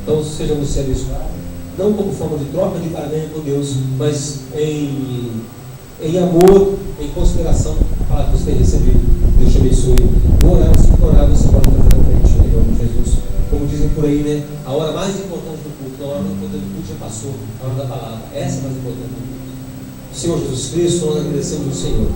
Então, seja você abençoado, não como forma de troca de barganha com Deus, mas em amor, em consideração para que você tenha recebido. Deus te abençoe. Vou orar, se for orar, você pode fazer na frente, em nome de Jesus. Como dizem por aí, né? A hora mais importante do culto, a hora mais importante do culto já passou, a hora da palavra. Essa é a mais importante do culto. Senhor Jesus Cristo, nós agradecemos ao Senhor.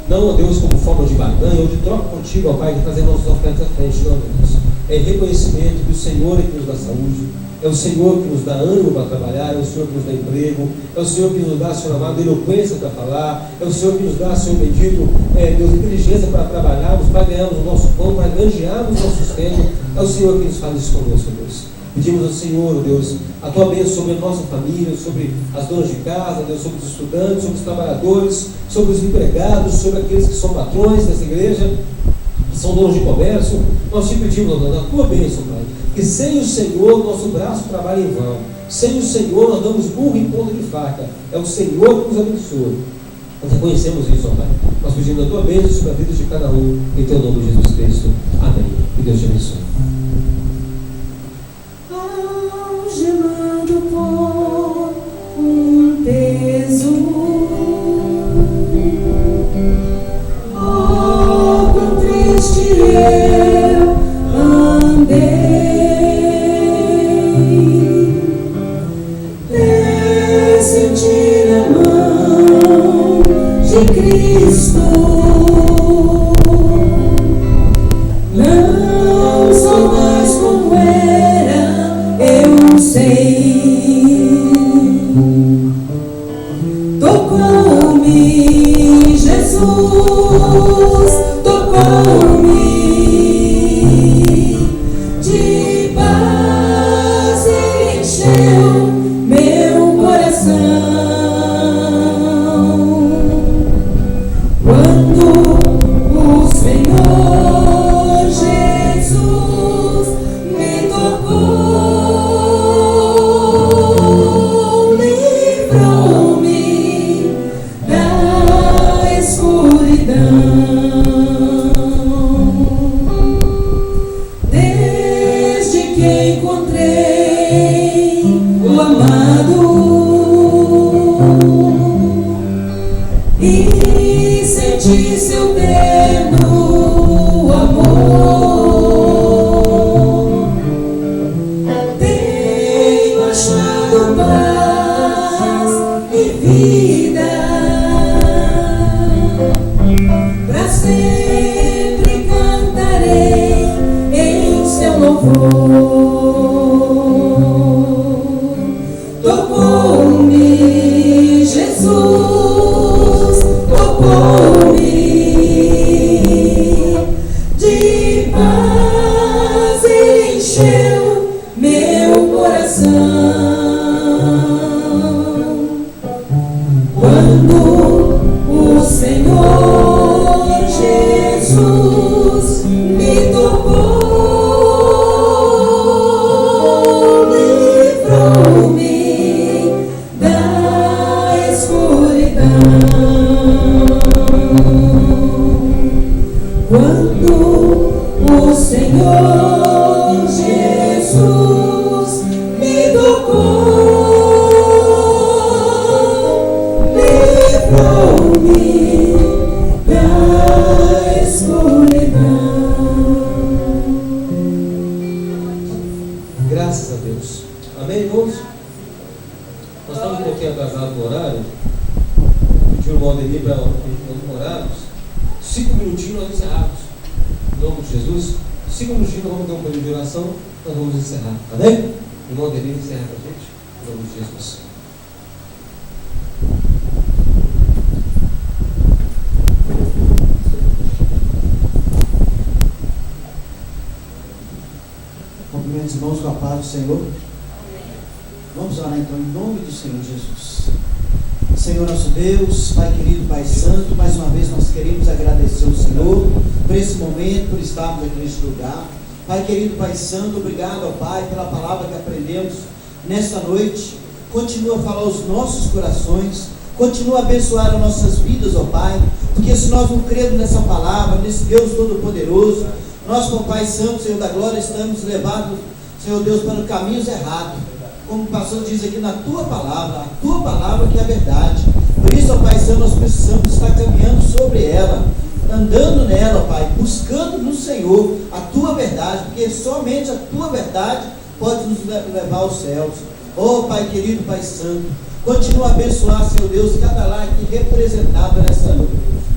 Não, ó Deus, como forma de barganha ou de troca contigo, ó Pai, de trazer nossas ofertas à frente, não, meu Deus. É reconhecimento que o Senhor é que nos dá saúde, é o Senhor que nos dá ânimo para trabalhar, é o Senhor que nos dá emprego, é o Senhor que nos dá, Senhor amado, eloquência para falar, é o Senhor que nos dá, Senhor bendito, Deus, inteligência para trabalharmos, para ganharmos o nosso pão, para granjearmos o nosso sustento. É o Senhor que nos faz isso conosco, Deus. Pedimos ao Senhor, Deus, a tua bênção sobre a nossa família, sobre as donas de casa, Deus, sobre os estudantes, sobre os trabalhadores, sobre os empregados, sobre aqueles que são patrões dessa igreja, que são donos de comércio. Nós te pedimos, Deus, a tua bênção, Pai. Porque sem o Senhor, nosso braço trabalha em vão. Sem o Senhor, nós damos burro em ponta de faca. É o Senhor que nos abençoa. Nós reconhecemos isso, ó Pai. Nós pedimos a tua bênção sobre a vida de cada um, em teu nome, Jesus Cristo. Amém. Que Deus te abençoe. Algemado por um peso, oh, quão triste eu andei. Sentir a mão de Cristo, não sou mais como era, eu sei. Tocou-me Jesus, tocou-me de paz e encheu meu coração. Quando o Senhor Jesus me tocou, livrou-me da escuridão. Desde que encontrei o amado e senti seu terno amor, tenho achado paz e vida, pra sempre cantarei em seu louvor. Tocou-me Jesus, tocou-me de paz e encheu meu coração. Quando o Senhor Jesus me tocou, livrou-me da escuridão. Quando o Senhor Jesus me tocou, livrou-me da escuridão. Graças a Deus. Amém, irmãos? Nós estamos um pouquinho atrasados no horário. Pedi o irmão Ademir para nós demorarmos. 5 minutinhos nós encerramos. Em nome de Jesus. 5 minutinhos nós vamos ter um período de oração. Nós vamos encerrar. Amém? O irmão Ademir encerra para a gente. Em nome de Jesus. Cumprimento os irmãos com a paz do Senhor. Vamos orar então em nome do Senhor Jesus. Senhor nosso Deus, Pai querido, Pai santo, mais uma vez nós queremos agradecer ao Senhor por esse momento, por estarmos aqui neste lugar. Pai querido, Pai santo, obrigado ao Pai pela palavra que aprendemos nesta noite. Continua a falar aos nossos corações, continua a abençoar as nossas vidas, ó Pai, porque se nós não cremos nessa palavra, nesse Deus Todo-Poderoso, nós, ó Pai Santo, Senhor da Glória, estamos levados, Senhor Deus, para caminhos errados. Como o pastor diz aqui na Tua palavra, a Tua palavra que é a verdade. Por isso, ó Pai Santo, nós precisamos estar caminhando sobre ela, andando nela, ó Pai, buscando no Senhor a Tua verdade, porque somente a Tua verdade pode nos levar aos céus. Ó Pai querido, Pai Santo, continua a abençoar, Senhor Deus, cada lar aqui representado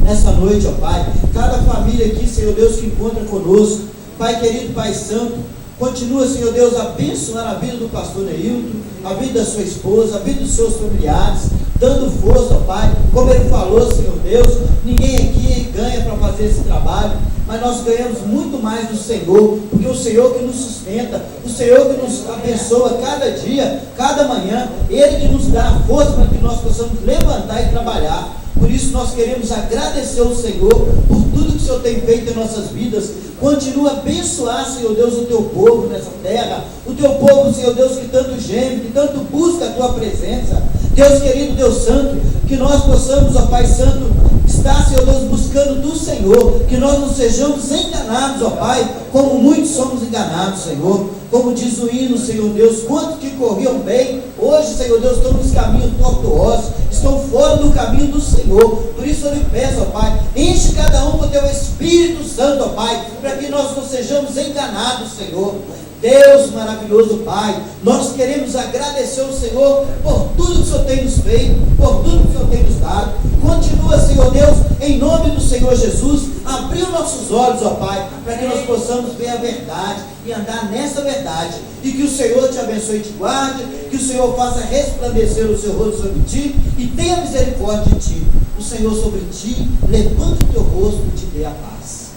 nessa noite, ó Pai, cada família aqui, Senhor Deus, que encontra conosco. Pai querido, Pai Santo, continua, Senhor Deus, a abençoar a vida do pastor Neilton, a vida da sua esposa, a vida dos seus familiares, dando força, ó Pai, como ele falou, Senhor Deus, ninguém aqui ganha para fazer esse trabalho, mas nós ganhamos muito mais do Senhor, porque o Senhor que nos sustenta, o Senhor que nos abençoa cada dia, cada manhã, Ele que nos dá a força para que nós possamos levantar e trabalhar. Por isso nós queremos agradecer ao Senhor por tudo que o Senhor tem feito em nossas vidas. Continua a abençoar, Senhor Deus, o teu povo nessa terra, o teu povo, Senhor Deus, que tanto geme, que tanto busca a tua presença. Deus querido, Deus santo, que nós possamos, ó Pai Santo, estar, Senhor Deus, buscando do Senhor, que nós não sejamos enganados, ó Pai, como muitos somos enganados, Senhor. Como diz o hino, Senhor Deus, quantos que corriam bem, hoje, Senhor Deus, estão nos caminhos tortuosos, estão fora do caminho do Senhor. Por isso eu lhe peço, ó Pai, enche cada um com o teu Espírito Santo, ó Pai, para que nós não sejamos enganados, Senhor. Deus maravilhoso, Pai, nós queremos agradecer ao Senhor por tudo que o Senhor tem nos feito, por tudo que o Senhor tem nos dado. Continua, Senhor Deus, em nome do Senhor Jesus, abrir os nossos olhos, ó Pai, para que nós possamos ver a verdade e andar nessa verdade, e que o Senhor te abençoe e te guarde, que o Senhor faça resplandecer o seu rosto sobre ti e tenha misericórdia de ti. O Senhor sobre ti levante o teu rosto e te dê a paz.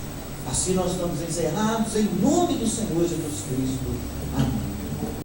Assim nós estamos encerrados em nome do Senhor Jesus Cristo.